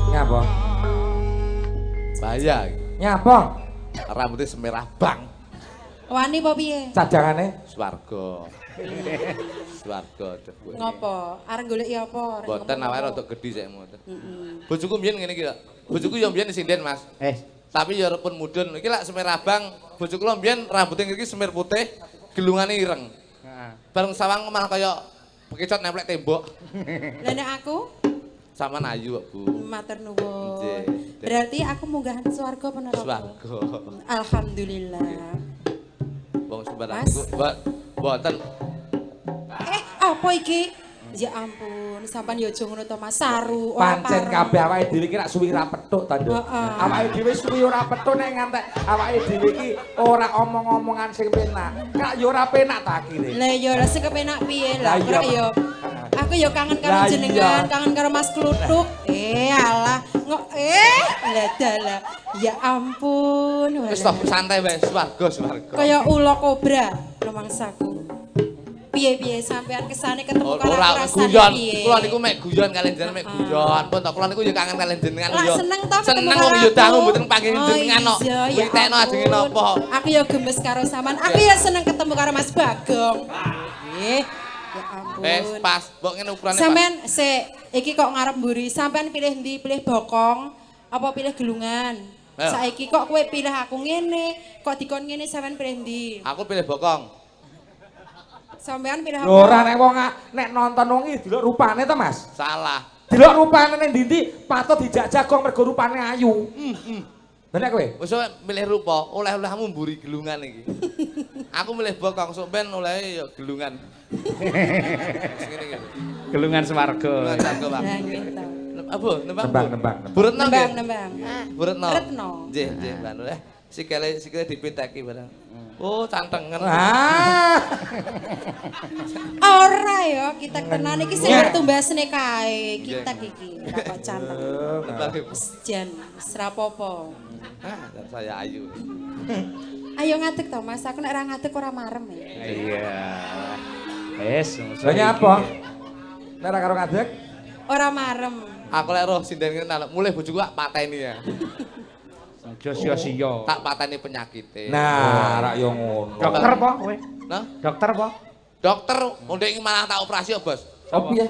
Nyapa? Bahaya. Nyapa? Rambutnya semerah bang. Wani apa piye? Cadangane Swarga. Swarga aduh kowe. Ngopo? Arep golek ya apa? Mboten awake rada gedhi sik ngoten. Bojoku mbiyen ngene iki lho. Bojoku ya mbiyen sinden, Mas. Tapi ya pun mudhun. Iki lak semir abang, bojoku lho mbiyen rambute iki semir putih, gelungane ireng. Heeh. Bareng sawang malah kaya bekicot nemplek tembok. Lah nek aku Saman ayu kok, Bu. matur nuwun. Nggih. Berarti aku munggah swarga apa neraka? Swarga. Alhamdulillah. Wong sembarang Mas. iku mboten. Apa iki? Ya ampun, sampean ya aja ngono to Mas, saru ora pancen kabeh awake dhewe iki rak suwi ra petuk ta, Nduk. Awake dhewe suwi ora petuk nek ngantek awake dhewe iki ora omong-omongan sing penak. Kak ya ora penak ta akhire. Lah ya sing kepenak piye lah, ora ya. Aku ya kangen karo jenengan, kangen karo Mas Kluthuk. Alah, lah dalah. Ya ampun. Wis santai wae, swarga. Kaya ula kobra lumangsaku. Piye-piye sampean kesane ketemu karo rasane piye? Kula niku mek guyon kalian jenengan mek guyon. Pun to kula niku ya kangen kalian jenengan yo. Seneng to ketemu Seneng wong yo dangu mboten panggih jenengan kok. Witekno ajenge napa? Aku ya gemes karo sampean. Aku ya seneng ketemu karo Mas Bagong. Nggih. Ya ampun. Wes pas, mbok ngene ukurane. Sampean sik iki kok ngarep mburi, sampean pilih ndi? Pilih bokong apa pilih gelungan? Saiki kok kowe pilih aku ngene, kok dikon ngene sampean pilih ndi? Aku pilih bokong. Sampean pilih apa? Lho ora nek wong nek nonton wong iki delok rupane to, Mas? Salah. Delok rupane ning ndi patut dijak jagong mergo rupane ayu. Bener kowe? Wis milih rupa, oleh-olehmu mburi gelungan iki. Aku milih bokong, sok ben oleh ya gelungan. Ngene iki. Gelungan swarga. Swarga, Pak. Apa? Nembang. Buretno nggih. Nembang. Buretno. Retno. Nggih, Mbak. Sikile dipiteki barang. Oh, cantengen. Ora ya, kita tenan iki sing tumbasne kae. Kita iki ora kok canteng. Jan, wis ra apa-apa. Saya ayu. Ayo ngadeg to, Mas. Aku nek ora ngadeg ora marem ya. Iya. Wes, Soalnya apa? Nek ora karo ngadeg? Ora marem. Aku lek roh sinden ngene mulai bojoku tak pateni ya. Aja sia-sia. Tak pateni penyakite. Nah, rak yo ngono. Dokter apa kowe? Nah, Dokter apa? dokter ndek iki malah tak operasi ya, Bos. Oh piye?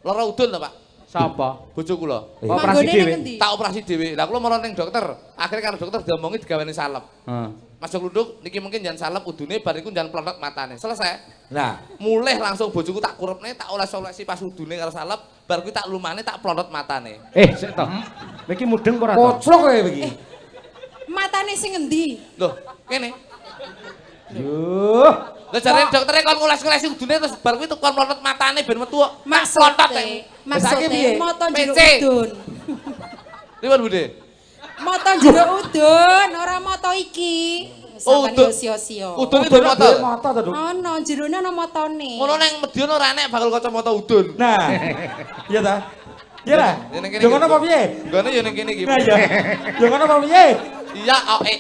Lara udun to, Pak. Sapa? Bojoku lho. Operasi dhewe. Tak operasi dhewe. Lah kula marang ning dokter. Akhirnya karo dokter diomongi digaweni salep. Heeh. Mas Kluthuk niki mungkin jangan salep udune bar iku jangan plontot matane. Selesai. Nah, Mulih langsung bojoku tak kurepne, tak oles-olesi pas udune karo salep, bar kuwi tak lumane tak plontot matane. Sik to. Kowe iki mudeng ora to? koclok kowe iki. Matane sing endi? Loh, kene. Yuh. Lah jarene doktere kon ngoles-olesi udune terus bar kuwi kon plontot matane ben metu. Maksudnya moto jero udun. Liwat Bude. Moto jero udun, ora moto iki. Sampeyan sio-sio. Udun moto. Moto to, Duk. Ono jerone ono motone. Ngono nang Medion ora enek bakal kacamata udun. Nah. Iya ta? Iya ta? Ya ning kene. Yo ngono apa piye? Nggone ya ning kene iki. Nah iya. Yo ngono apa piye? Iya, oke.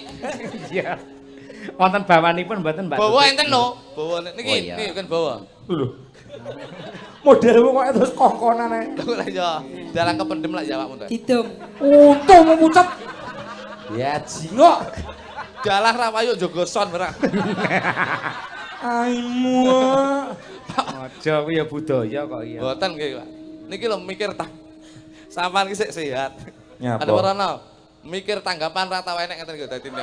Iya. Wonten bawanipun mboten, Mbak? Bawa enten no. Bawa niki, niki kan bawa. Lho. Modelmu kok terus kongkonan ae. Lah ya, dalang kependem lah ya awakmu to. Didum. Untung mucet. Ya jingok. Dalah ra payu jaga son ora. Aimu. Aja kuwi ya budaya kok iya. Mboten nggih, Pak. Niki lho mikir ta. Sampeyan iki sik sehat. Nyapa? Ada ora mikir tanggapan ra tau enek ngeten iki dadine.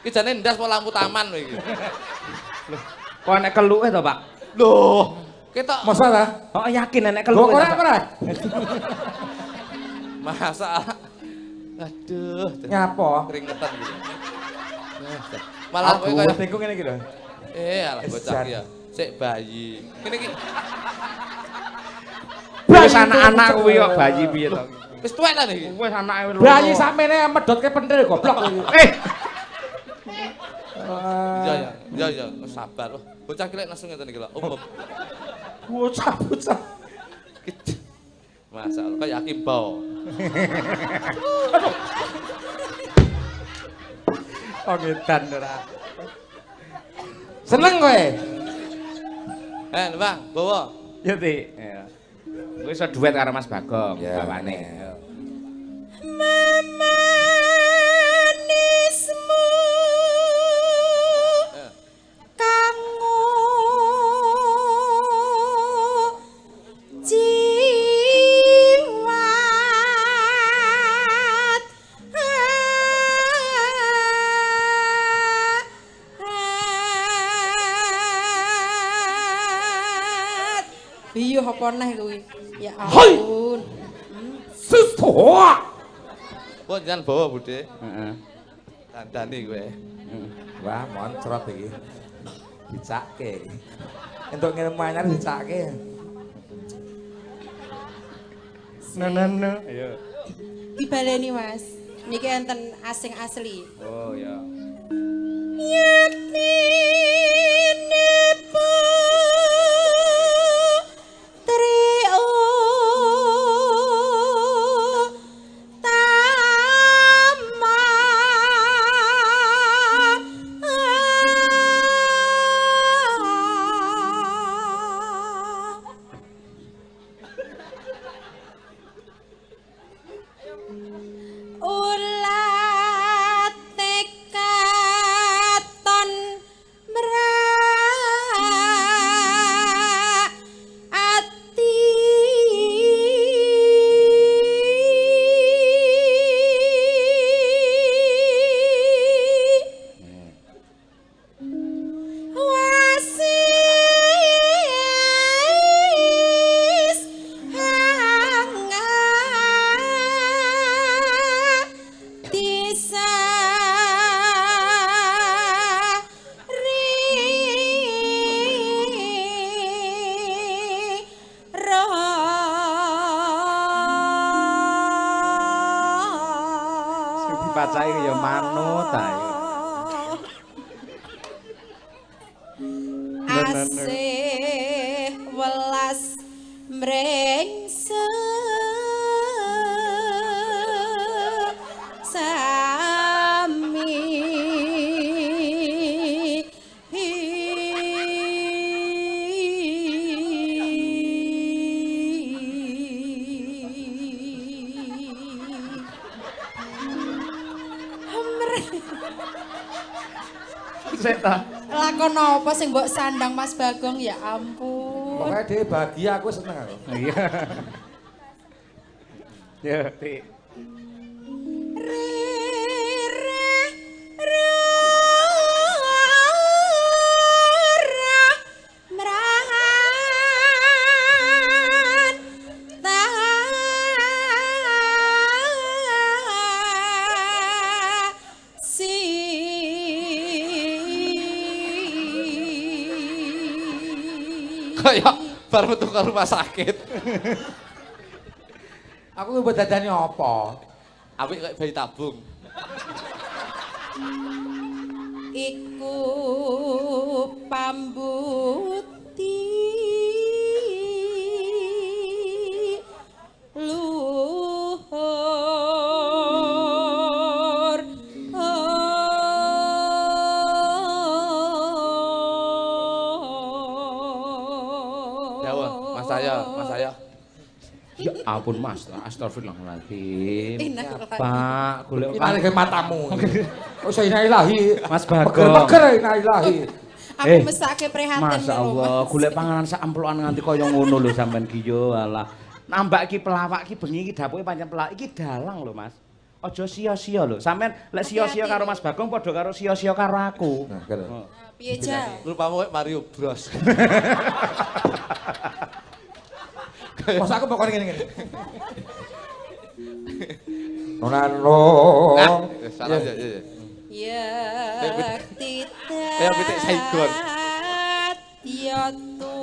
Iki jane ndas apa lampu taman kowe iki. Kok nek keluke to, Pak? Loh, ketok Masa ta? Oh, yakin nek Kok keluke. ora? masa. Aduh, Nyapa? keringetan gitu. Malah kowe kaya tengku ngene iki lho. alah bocah ya. Sik bayi. Kene iki Wis anak-anak kuwi kok bayi piye to? wis tuwek ta niki. Wis anake lho. Bayi sampeyan medhotke pentil goblok. Ya, sabar. Bocah ki lek nesu ngeten iki lho. Bocah. Masa kaya akimbau. Oh ngedan ora. Seneng kowe? Bang, bawa. Ya, Ti. Kowe iso duet karo Mas Bagong, Ya, bawane. Mamanismu Aduh apa neh kuwi. Ya ampun. Sustoa. Kok jangan bawa Bude. Heeh. Dandani kowe. Wah, moncrot iki. Dicake. Entuk ngilmu anyar dicake. Nono. Ayo. Dibaleni Mas. Niki enten asing asli. Oh ya. Yatine putri ulat tekaton ati wasis tisa Dipacai ya manut ae. asih welas mrengse sami Seta. lakon apa sing mbok sandang Mas Bagong ya ampun. Pokoke dhewe bahagia aku seneng aku. Iya. Ya, Tik. Kayak bar metu ke rumah sakit. Aku mbok dadani apa? Apik kayak bayi tabung. Iku pambuti luhur Dawa, Mas saya, Mas saya. Ya ampun Mas, astagfirullahaladzim. Innalillahi. Pak, golek Inali ke matamu. Oh, saya inalillahi. Mas Bagong. Beger-beger inalillahi. Aku mesake prihatin Masya lho, Allah, Mas. golek panganan sak amplokan nganti kaya ngono lho sampean ki yo alah. Nambah iki pelawak ki bengi iki dapuke pancen pelawak iki dalang lho Mas. Aja sia-sia lho. Sampean lek sia-sia karo Mas Bagong padha karo sia-sia karo aku. Nah, kene. Oh. Piye Jal? Rupamu kayak Mario Bros. Masa aku pokoknya ngene-ngene. Nonano. Nah, salah ya. Ya tidak Kayak pitik Saigon. ya tu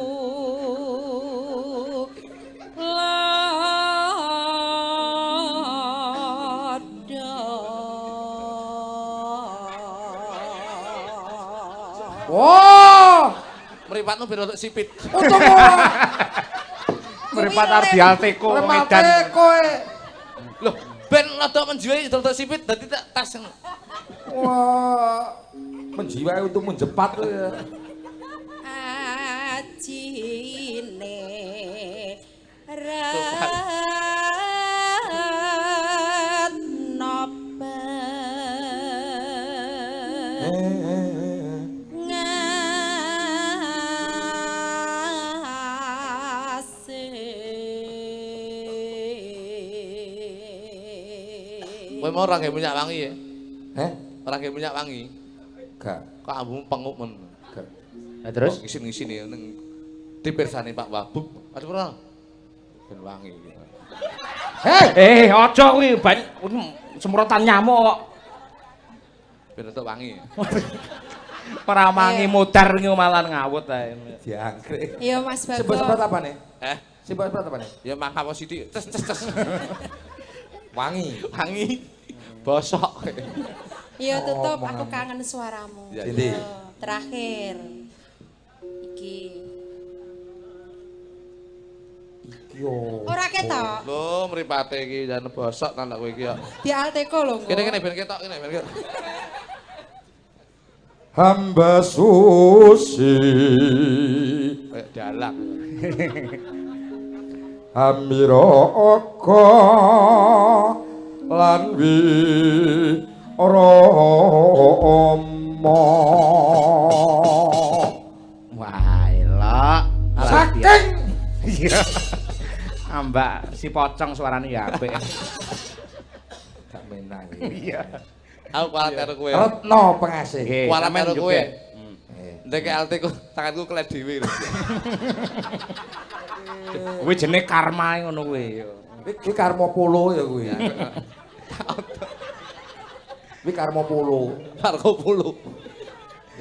Wah! Mripatmu biar untuk sipit. Untung Meripat Ardial Teko Medan. kowe. Loh, ben rada menjiwai untuk sipit dadi tak tas. Wah. Menjiwai untuk menjepat tuh ya. ajine Kowe mau ora gawe minyak wangi ya? Heh? Ora gawe minyak wangi. Gak. Kok ambumu penguk men. Gak. Nah, terus ngisin-ngisin ya ning dipirsani Pak Wabub. Aduh pura. Ben wangi. Aja kuwi semprotan nyamuk kok. Ben entuk wangi. Ora mangi mudar ngi malah ngawut ae. Diangkrek. Iya Mas Bagong. Sebut-sebut apa nih? Sebut-sebut apa nih? Ya mangka apa sithik. Tes. Wangi. Bosok. Iya tutup, aku kangen suaramu. Sindi. Terakhir. Iki. Yo. Ora ketok. Lho, mripate iki jan bosok nang kowe iki ya. Di Alteko lho. Kene ben ketok kene ben ketok. Hamba suci Kayak dalang. Amira aka lan Rama. Wah, elok. Saking Iya. Ambak si pocong suarane ya apik. gak menang. Iya. Aku kualat karo kowe. Retno pengasih. Kualat karo kowe. Hmm. Ndek alteku tanganku kelet dhewe lho. Kuwi jenenge karma ngono kuwi. Iki karma polo ya kuwi. Kuwi karma polo. Marco Polo.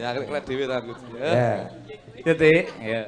Ya kelet dhewe tanganku. Ya. Titik, ya.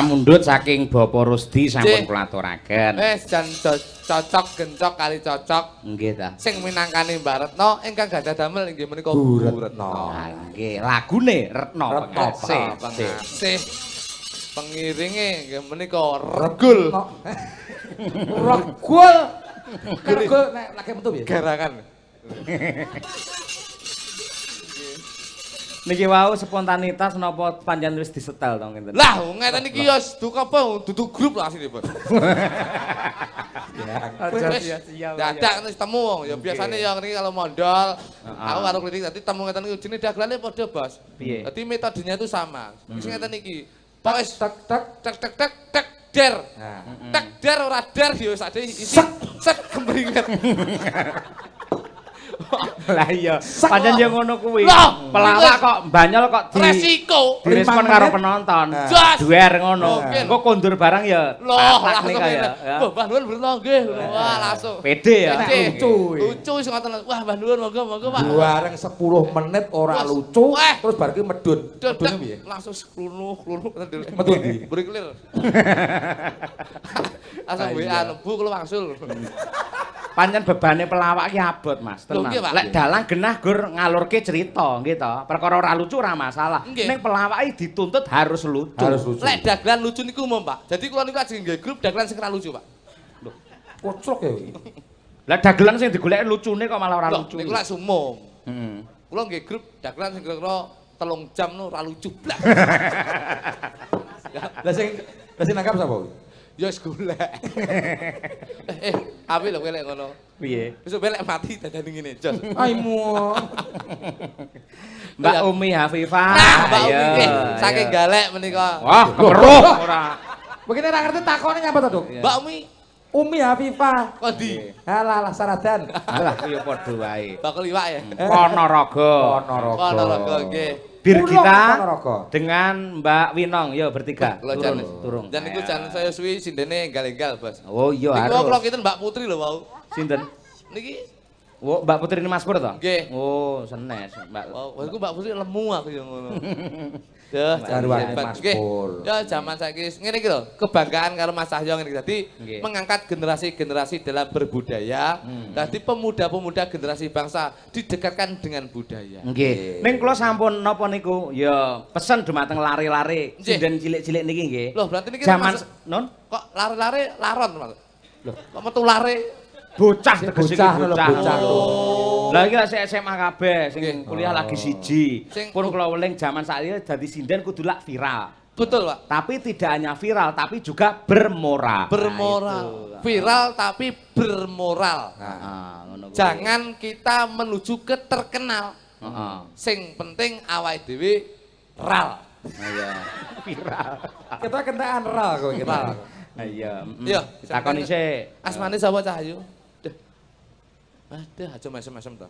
pamundhut saking Bapak Rusdi sampun kula aturaken. Jan cocok gencok kali cocok. Nggih ta. Sing minangkani Mbak Retno ingkang gadah damel inggih menika Bu Bu Retno. Nggih, lagune Retno Pengasih. Pengasih. Pengiringe inggih menika Regul. Regul. Regul nek lagi metu piye? Garangan. Niki wau spontanitas napa panjenengan wis disetel to ngenten. Lah, ngeten iki ya dudu apa? Dudu grup lah asline, Bos. Aja sia-sia. Dadak wis temu wong. Ya biasane ya niki kalau mondol, aku karo klinik dadi temu ngeten iki jenenge dagelane padha, Bos. Piye? Dadi metodenya itu sama. Wis ngeten iki. Wis tek der. Tek der ora der ya wis ade isi sek kembringet. Lah iya, pancen yo ngono kuwi. Pelawak kok banyol kok resiko direspon karo penonton. Duer ngono. Engko kondur barang ya tak nika ya. Wah, Mbah Nuwun berno nggih. Wah, langsung. Pede ya. Lucu. Lucu wis ngoten. Wah, Mbah Nuwun monggo Pak. Bareng 10 menit ora lucu, terus bar ki medun. Medune piye? Langsung klunu Metu ndi? Buri clear. Langsung WA nebu kula wangsul. Pancen bebane pelawak ki abot, Mas. Tenan. Lek dalang genah gur ngalurke cerita, nggih to. Perkara ora lucu ora masalah. Ning pelawake dituntut harus lucu. Harus lucu. Lek dagelan lucu niku umum, Pak. Jadi kula niku ajeng nggih grup dagelan sing ora lucu, Pak. Lho, kocok ya iki. Lah dagelan sing digoleki lucune kok malah ora lucu. Niku lek sumum. Heeh. Kula nggih grup dagelan sing kira-kira 3 jam no ora lucu blas. Lah sing nangkap sapa? Ya wis golek. Api lho kowe lek ngono. Piye? Besok belek mati dadane ngene, Jos. Aimu. Mbak Umi Hafifah. Mbak Umi nggih, saking galek menika. Wah, kemeruh ora. Begini ra ngerti takone nyapa to, Duk? Mbak Umi Umi Hafifah. Kondi. Alah saradan. Alah kaya padha wae. Bakul iwak ya. Ponorogo. Ponorogo nggih. Birgita dengan Mbak Winong, yo bertiga. Turun. Dan niku jan saya suwi sindene enggal-enggal, Bos. Oh iya harus. Niku kula kinten Mbak Putri lho wau. Sinten? Niki Oh, Mbak Putri ini Mas Pur to? Nggih. Oh, senes, Mbak. Oh, iku Mbak Putri lemu aku ya ngono. Duh, jarwane Mas Pur. Ya zaman saiki ngene iki lho, kebanggaan karo Mas Cahyo ngene iki. Dadi mengangkat generasi-generasi dalam berbudaya. Dadi pemuda-pemuda generasi bangsa didekatkan dengan budaya. Nggih. Ning kula sampun napa niku? Ya pesen dumateng lare-lare sinden cilik-cilik niki nggih. Loh, berarti niki zaman non kok lare-lare laron, Mas. Loh, kok metu lare bocah tegese bocah. Oh. Lah iki sik SMA kabeh sing kuliah lagi siji. Pun kula weling jaman saiki dadi sinden kudu lak viral. Betul, Pak. Tapi tidak hanya viral tapi juga bermoral. Bermoral. Viral tapi bermoral. Ngono kuwi. Jangan kita menuju ke terkenal. Sing penting awake dhewe ral. Iya. Viral. Kita kentaan ral kok kita. Iya. Iya, takoni sik. Asmane sapa Cahyu? Aduh, aja mesem-mesem to.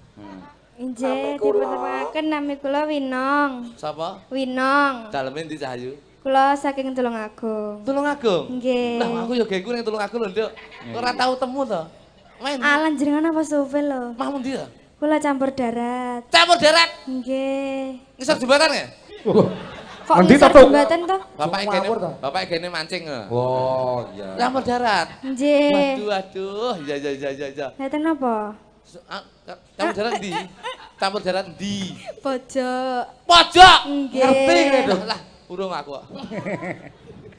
Nggih, dipuntepaken nami kula Winong. Sapa? Winong. Daleme ndi Cahyu? Kula saking Tulungagung. Tulungagung? Nggih. Lah aku ya gengku ning Tulungagung lho, Nduk. Ora tau temu to. Main. Alan jenengan apa Sufil lho? Mah ndi ya? Kula campur darat. Campur darat. Nggih. Ngisor jembatan ya? Kok ngisor jembatan to? Bapak kene mancing. Oh, iya. Campur darat. Nggih. Waduh, iya. Ngeten napa? Campur darat ndi? Campur darat ndi? Pojok. Pojok. Nggih. Ngerti kowe, Lah, urung aku kok.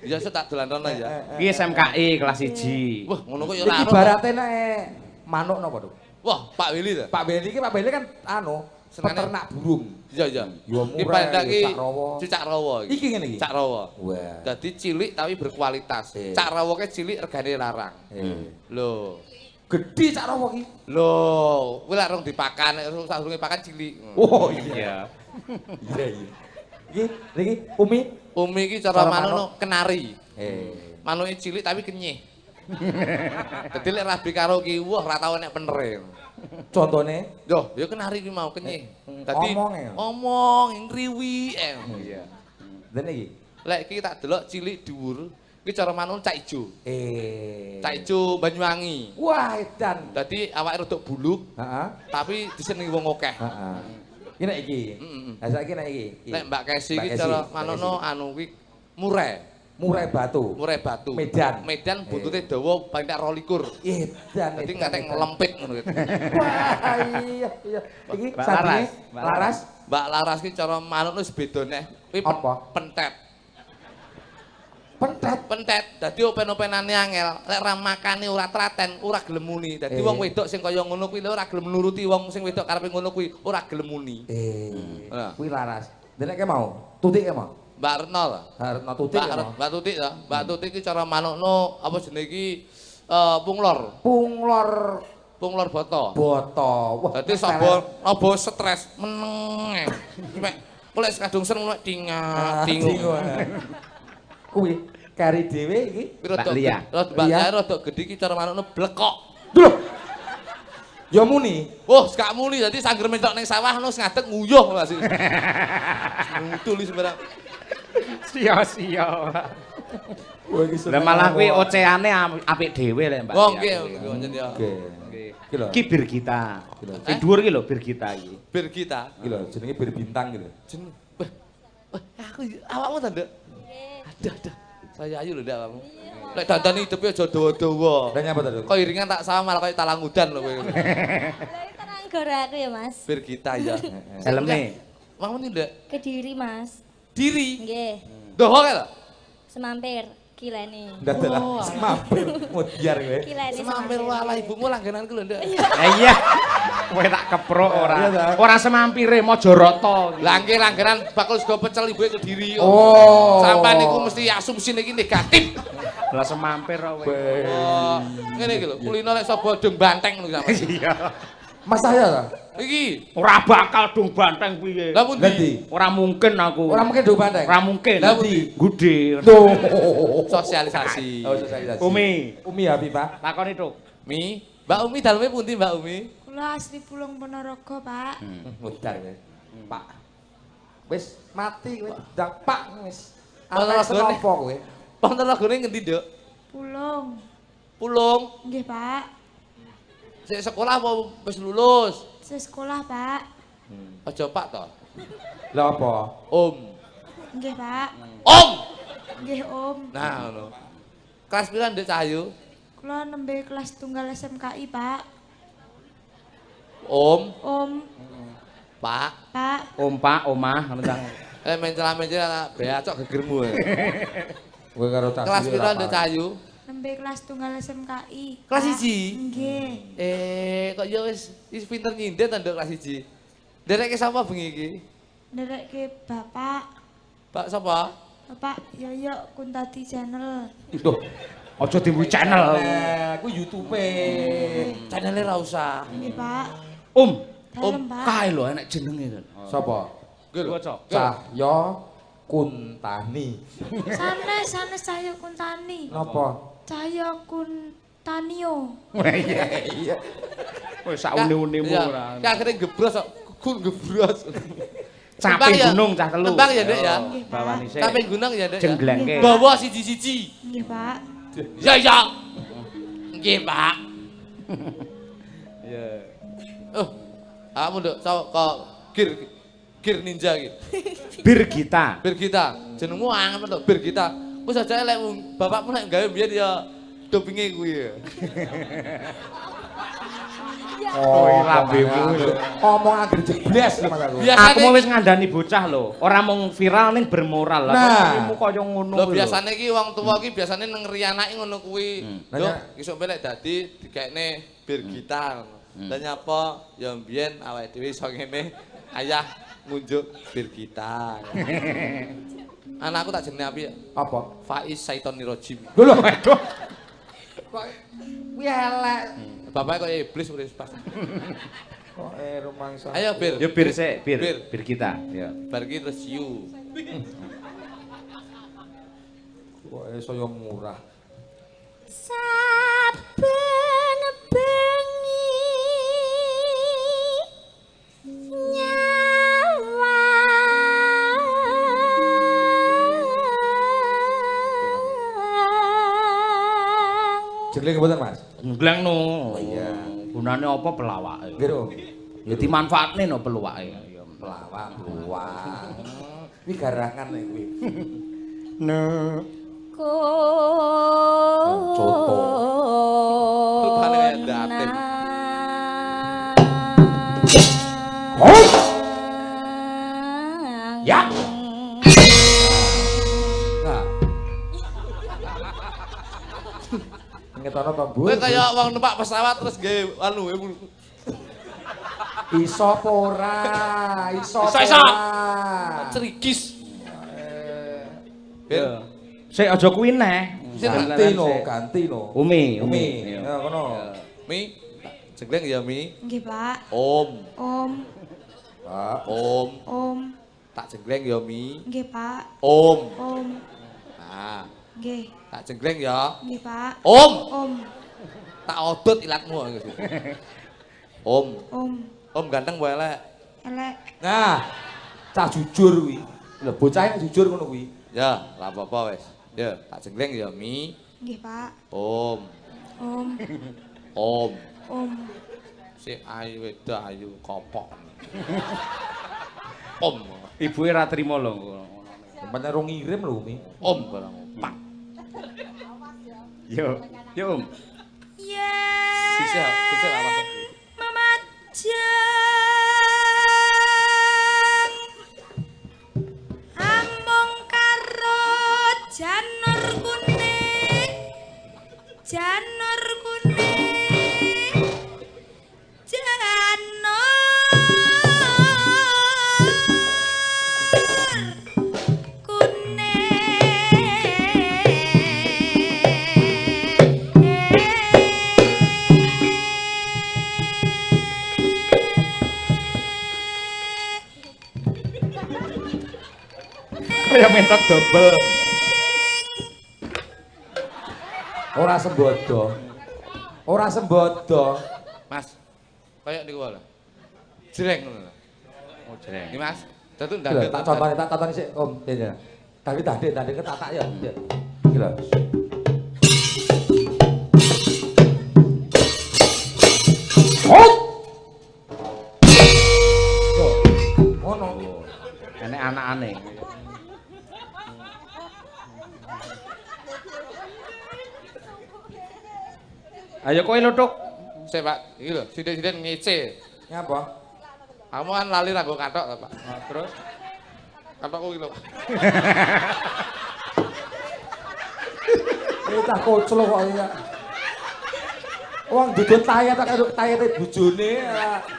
Ya tak dolan rono ya. Iki SMKI kelas 1. Wah, ngono kok ya Iki ora. ibarate nek manuk napa, Duk? Wah, Pak Willy to. Pak Beli kan anu, peternak burung. Iya. Yo Iki murah, pandaki cak rawa. cicak rawa iki. Iki ngene iki. Cak rawa. Wah. Dadi cilik tapi berkualitas. Cak rawa ke cilik regane larang. Lho. Gedhi cak rawa iki. Lho, kuwi lek rong dipakan, nek sadurunge pakan cilik. Oh iya. Iya. Iki niki Umi iki cara manuk kenari. Manuke cilik tapi kenyih. Dadi lek rabi karo ki wah ora tau nek penere. Contone? Yo, ya kenari ki mau kenyih. Dadi ngomong ngriwi. Iya. Dan iki Lek iki tak delok cilik dhuwur, iki cara manuk cak ijo. Cak ijo Banyuwangi. Wah, edan. Dadi awake rodok buluk. Tapi disenengi wong akeh. Iki nek iki. Lah saiki nek iki. Nek Mbak Kesi iki cara manukno anu kuwi mureh. Murai Batu. Murai Batu. Medan. Medan buntute dawa paling tak 22. Edan. Dadi ngantek ngelempit ngono gitu. Wah, iya. Iki Mbak sabine Laras. Laras. Mbak Laras ki cara manuk wis beda neh. Kuwi Apa? pentet. Pentet. Dadi open-openane angel. Lek ra makane ora traten, ora gelem muni. Dadi wong wedok sing kaya ngono kuwi lho ora gelem nuruti wong sing wedok karepe ngono kuwi ora gelem muni. Nah, kuwi Laras. Dene ke mau? Tutik ke mau? Mbak Retno ta? Harus tutik ke mau? Mbak Tutik ta? Mbak Tutik ki cara manukno apa jenenge iki punglor. Punglor boto. Wah, Dadi sapa stres meneng. Mek golek kadung sen mek tingu. Kuwi kari dhewe iki. Mbak Lia. Mbak Lia rada gedhe iki cara manukno blekok. Duh. Ya muni. Wah, gak muni dadi sangger mentok ning sawah nus ngadeg nguyuh Mas. Ngudul sembarang. Sia-sia. Lah malah kuwi oceane apik dhewe lek Mbak. Oh, nggih, nggih ya. Iki lho. Ki bir kita. Sing dhuwur iki lho bir kita iki. Bir kita. Iki lho jenenge bir bintang gitu. Jeneng. Aku awakmu ta, Nduk? Nggih. Aduh. Saya ayu lho, Nduk, awakmu. Lek dandani hidupe aja dawa-dawa. Lah nyapa ta, Duk? Kok iringan tak sama malah kaya talang udan lho kowe. Lah tenang gore aku ya, Mas. Bir kita ya. Helme. Mau nih, Nduk? Kediri, Mas. Diri. Nggih. Doho kae lho. Semampir kilene. Ndadalah semampir mudyar kowe. Kilene Semampir walah ibumu langgananku lho, Nduk. Iya. Kowe tak keprok ora. Ora semampire Majarata. Lah nggih langganan bakul sego pecel ibuke Kediri. Oh. Sampai niku mesti asumsi niki negatif. Lah semampir kowe. Oh, ngene iki lho, kulino lek sapa dong banteng lho sampeyan. Iya. Mas saya ta? Iki. Ora bakal dong banteng piye. Lah pundi? Nanti. Ora mungkin aku. Ora mungkin do banteng. Ora mungkin. Lah pundi? Gede. Duh. Sosialisasi. Oh, sosialisasi. Umi Habibah. takoni Tuk. Mi, Mbak Umi daleme pundi Mbak Umi? Kula asli Pulung Ponorogo, Pak. Mudyar kowe. Pak. Wis mati kowe dak Pak wis. Ponorogo Arep senopo kowe? Ponorogo ngendi, Nduk? Pulung. Pulung. Nggih, Pak. Sik sekolah apa wis lulus? Sekolah, Pak. Aja Pak to. Lah apa? Om. Nggih, Pak. Om. Nggih, Om. Nah, ngono. Kelas pira Nduk Cahyu? Kula nembe kelas tunggal SMKI, Pak. Om, Om, Pak. Pak. Om Pak, Omah ngono cang. Mencela-mencela anak bea cok gegermu. Kowe karo Cak. Kelas pira Nduk Cahyu? Nembe kelas tunggal SMKI. Kelas Pak. 1? Nggih. Kok ya wis pinter nyindet ta Nduk kelas 1. Dereke sapa bengi iki? Ndereke Bapak. Pak sapa? Bapak Yoyo Kuntadi Channel. Duh. Aja dimu channel. Ku YouTube. Channele ra usah. Nggih, Pak. Om, Pak. kae lho enek jenenge kan. Sapa? Nggih lho. Cahya Kuntani. Sanes Cahyo Kuntani. Napa? Cahyo Kuntanio. Iya. Wis sak uni-unimu ora. Ki akhire gebros kok kun gebros. Caping gunung cah telu. Tembang ya, Nduk ya. Nggih, Pak. Bawani sik. Caping gunung ya, Nduk ya. Jengglengke. Bawa siji-siji. Nggih, Pak. Ya ya. Nggih, Pak. Ya. Kamu Nduk kok gir ninja iki. Bir kita. Bir kita. Jenengmu angel to, bir kita. Wis aja elek bapakmu nek gawe biyen ya dopinge kuwi ya. Oh, lambemu. Ngomong anggere jebles lho Mas aku. Aku mau wis ngandani bocah lho, ora mung viral ning bermoral lah. Nah. Kok kaya ngono Lho biasane iki wong tuwa iki biasane nang riyanake ngono kuwi. Lho, Nanya. isuk pelek dadi dikekne bir kita ngono. Lah nyapa ya mbiyen awake dhewe iso ngene, ayah ngunjuk bir kita. Anakku tak jenenge api ya. Apa? Faiz Saitonir Rajim. Lho, aduh. Kok kuwi elek. Bapak kok iblis wis pas. Kok rumangsa. Ayo bir. Ya bir sik, bir. Bir. Bir kita, ya. Bar ki terus yu. Kok saya murah. Saben bengi nyawa Jengling mboten Mas? Ngleng no. Iya. Gunane apa pelawake? Nggih, Ro. Ya dimanfaatne no peluwake. Ya Pelawak, luwang. Kuwi garangan nek kuwi. Nek Coto. Rupane ndaten. Ya. Nah. Ngetono to, Bu? Kowe kaya wong numpak pesawat terus gawe anu Iso apa ora? Iso. cerigis. Ben. Sik aja kuwi neh. Ganti no. Umi. Ya kono. Mi, jenggleng ya Mi. Nggih, Pak. Om. Om. Pak. Om. Om. Tak jenggleng ya Mi. Nggih, Pak. Om. Om. Nah, Nggih. tak jenggleng ya. Nggih, Pak. Om. Om. Tak odot ilatmu. Om. Om. Om ganteng wae elek. Elek. Nah, cah jujur kuwi. Lho bocah jujur ngono kuwi. Ya, ora apa-apa wis. Ya, tak jenggleng ya Mi. Nggih, Pak. Om. Om. Om. Om. Si ayu wedok ayu kopok. Om. Ibuke ra trimo lho. Sampeyan ro ngirim lho Mi. Om barang pak. Yo, Om. Yeah. Sisa apa? Mamajang amung karo janur kuning janur Kaya mentok double. Ora sembodo. Ora sembodo. Mas. Kayak niku lho. Jreng ngono. Oh, jreng. Iki Mas. Dadu Lho, ndak. tak contoni sik Om. Ya. Tadi tak ya. Iki lho. Ono. Enek anakane. Ayo kowe lutuk. Sik, Pak. Iki lho, sithik-sithik ngece. Ngapa? Kamu kan lali ra nggo kathok to, Pak. Terus Kathokku iki lho, Pak. Tak koclo kok ya. Wong dudut tayet tak karo tayete bojone.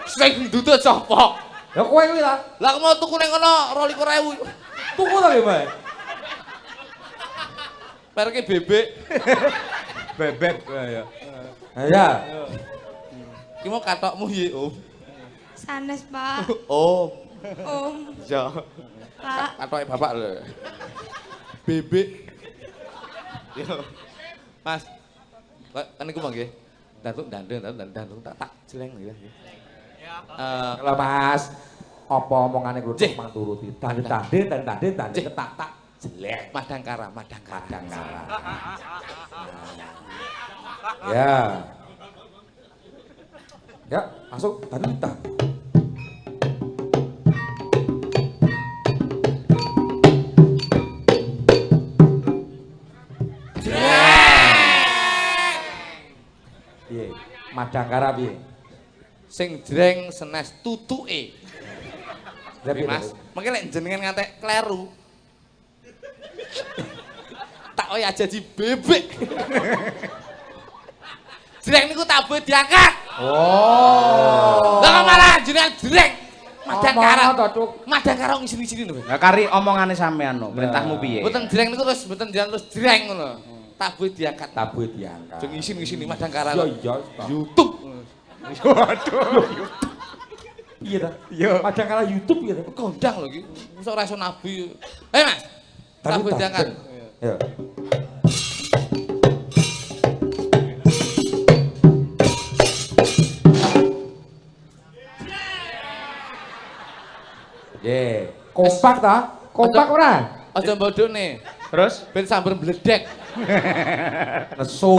Sing ndudut sapa? Ya kowe kuwi lah. Lah aku mau tuku ning kono 22.000. Tuku ta Mbak? Mereke bebek. bebek ya. Ya. Ki mau kathokmu ye, Om. sanes, Pak. Om. Om. Ya. Pak. Kathoke bapak lho. Bebek. Yo. Mas. Kan iku mangke. Dandung tak jeleng ya. Kalau Mas, apa omongane kudu mang turuti. Tanding tak jelek. Madangkara. Ya. Ya, masuk tadi kita. Piye? Madangkara piye? Sing jreng senes tutuke. Piye, Mas, mengke lek jenengan ngantek kleru. Tak oya jadi bebek. Jreng niku tak boleh diangkat. Oh. Lah malah jenengan jreng. Madangkara. Madangkara ngisini-sini lho. Lah kari omongane sampean no, perintahmu piye? Mboten jreng niku terus mboten jenengan terus jreng ngono. Tak boleh diangkat. Tak boleh diangkat. Jeng ngisini-ngisini Madangkara. Iya. YouTube. Waduh. Iya ta? Yo. Madangkara YouTube ya ta? Kondang lho iki. Mosok ora iso nabi. Mas. Tak boleh diangkat. Ya. Ye, kompak ta? Kompak ora? Aja bodone. Terus Ben sambar bledek. Nesu.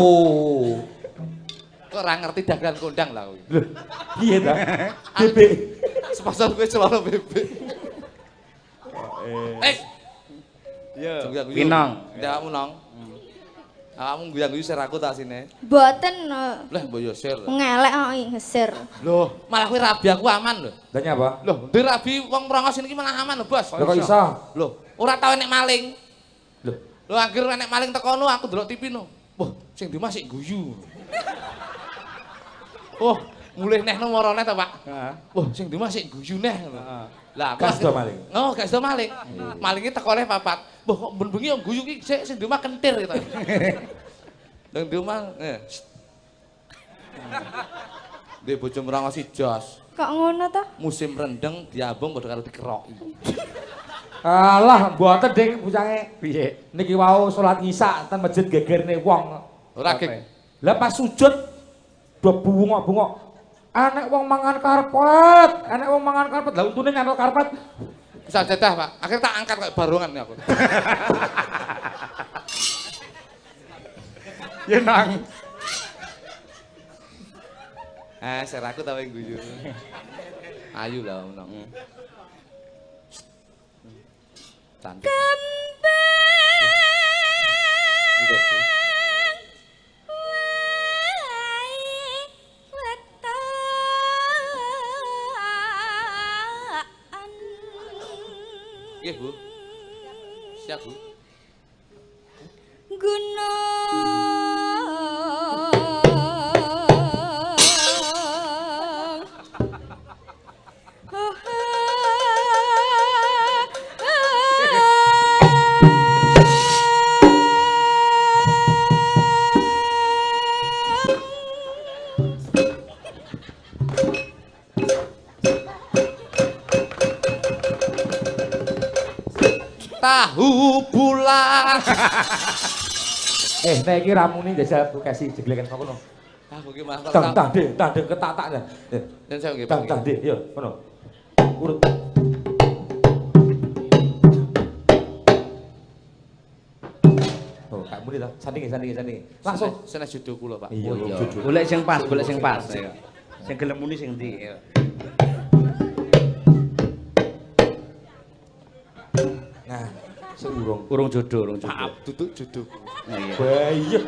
Kok ora ngerti dagelan kondang lah kowe. Lho, piye ta? Bebek. Sponsor kowe celana bebek. Iya. Pinang. Pinang. Ndakmu nang. Awakmu guyang-guyu sir aku tak sine. Mboten Lah mbok yo sir. ngelek kok ngesir. Loh, malah kuwi rabi aku aman lho. Tanya apa? Loh, ndek rabi wong merongos iki malah aman lho, Bos. Lho kok iso? Loh, ora tau enek maling. Loh, Loh, akhir enek maling teko nu aku delok TV no. Wah, sing ndi masih guyu. Oh, mulih neh nomorone ta, Pak? heeh. Wah, sing ndi masih guyu neh ngono. Lah, Gak sedo maling. Oh, gak sedo maling. Malinge teko oleh papat. Wah, kok ben-bengi yo guyu ki sik sing ndi mah kentir gitu. Nang ndi mah Ndek bojo merongos jos. Kok ngono to? Musim rendeng diambung padha karo dikeroki. Alah, mboten Ding bucange. Piye? Niki wau salat Isya ten masjid gegerne wong. Ora geng. Lah pas sujud do bungok-bungok. Anek wong mangan karpet, anek wong mangan karpet. Lah untune nyantel karpet. Sajadah, Pak. Akhirnya tak angkat kayak barongan nih aku. Ya nang. Seraku tau yang guyu. Ayu lah, menang. Cantik. Udah sih. Iya, Bu. Siap, Bu. Tahu bulat. Nek iki ramune jajal kasih jeglekan kono. Aku ki mah Tang deh ketatak dah. Dan saya nggih. Tang deh, yo kono. Urut. Oh, Kak Muni ta. Sandingi. Langsung. Senes judo kula, Pak. Iya, jujur. Golek sing pas. Ayo. Sing gelem muni sing ndi? Ayo. Nah, seurung. Urung jodoh. Maaf, duduk judo. Nah, iya. Bayeh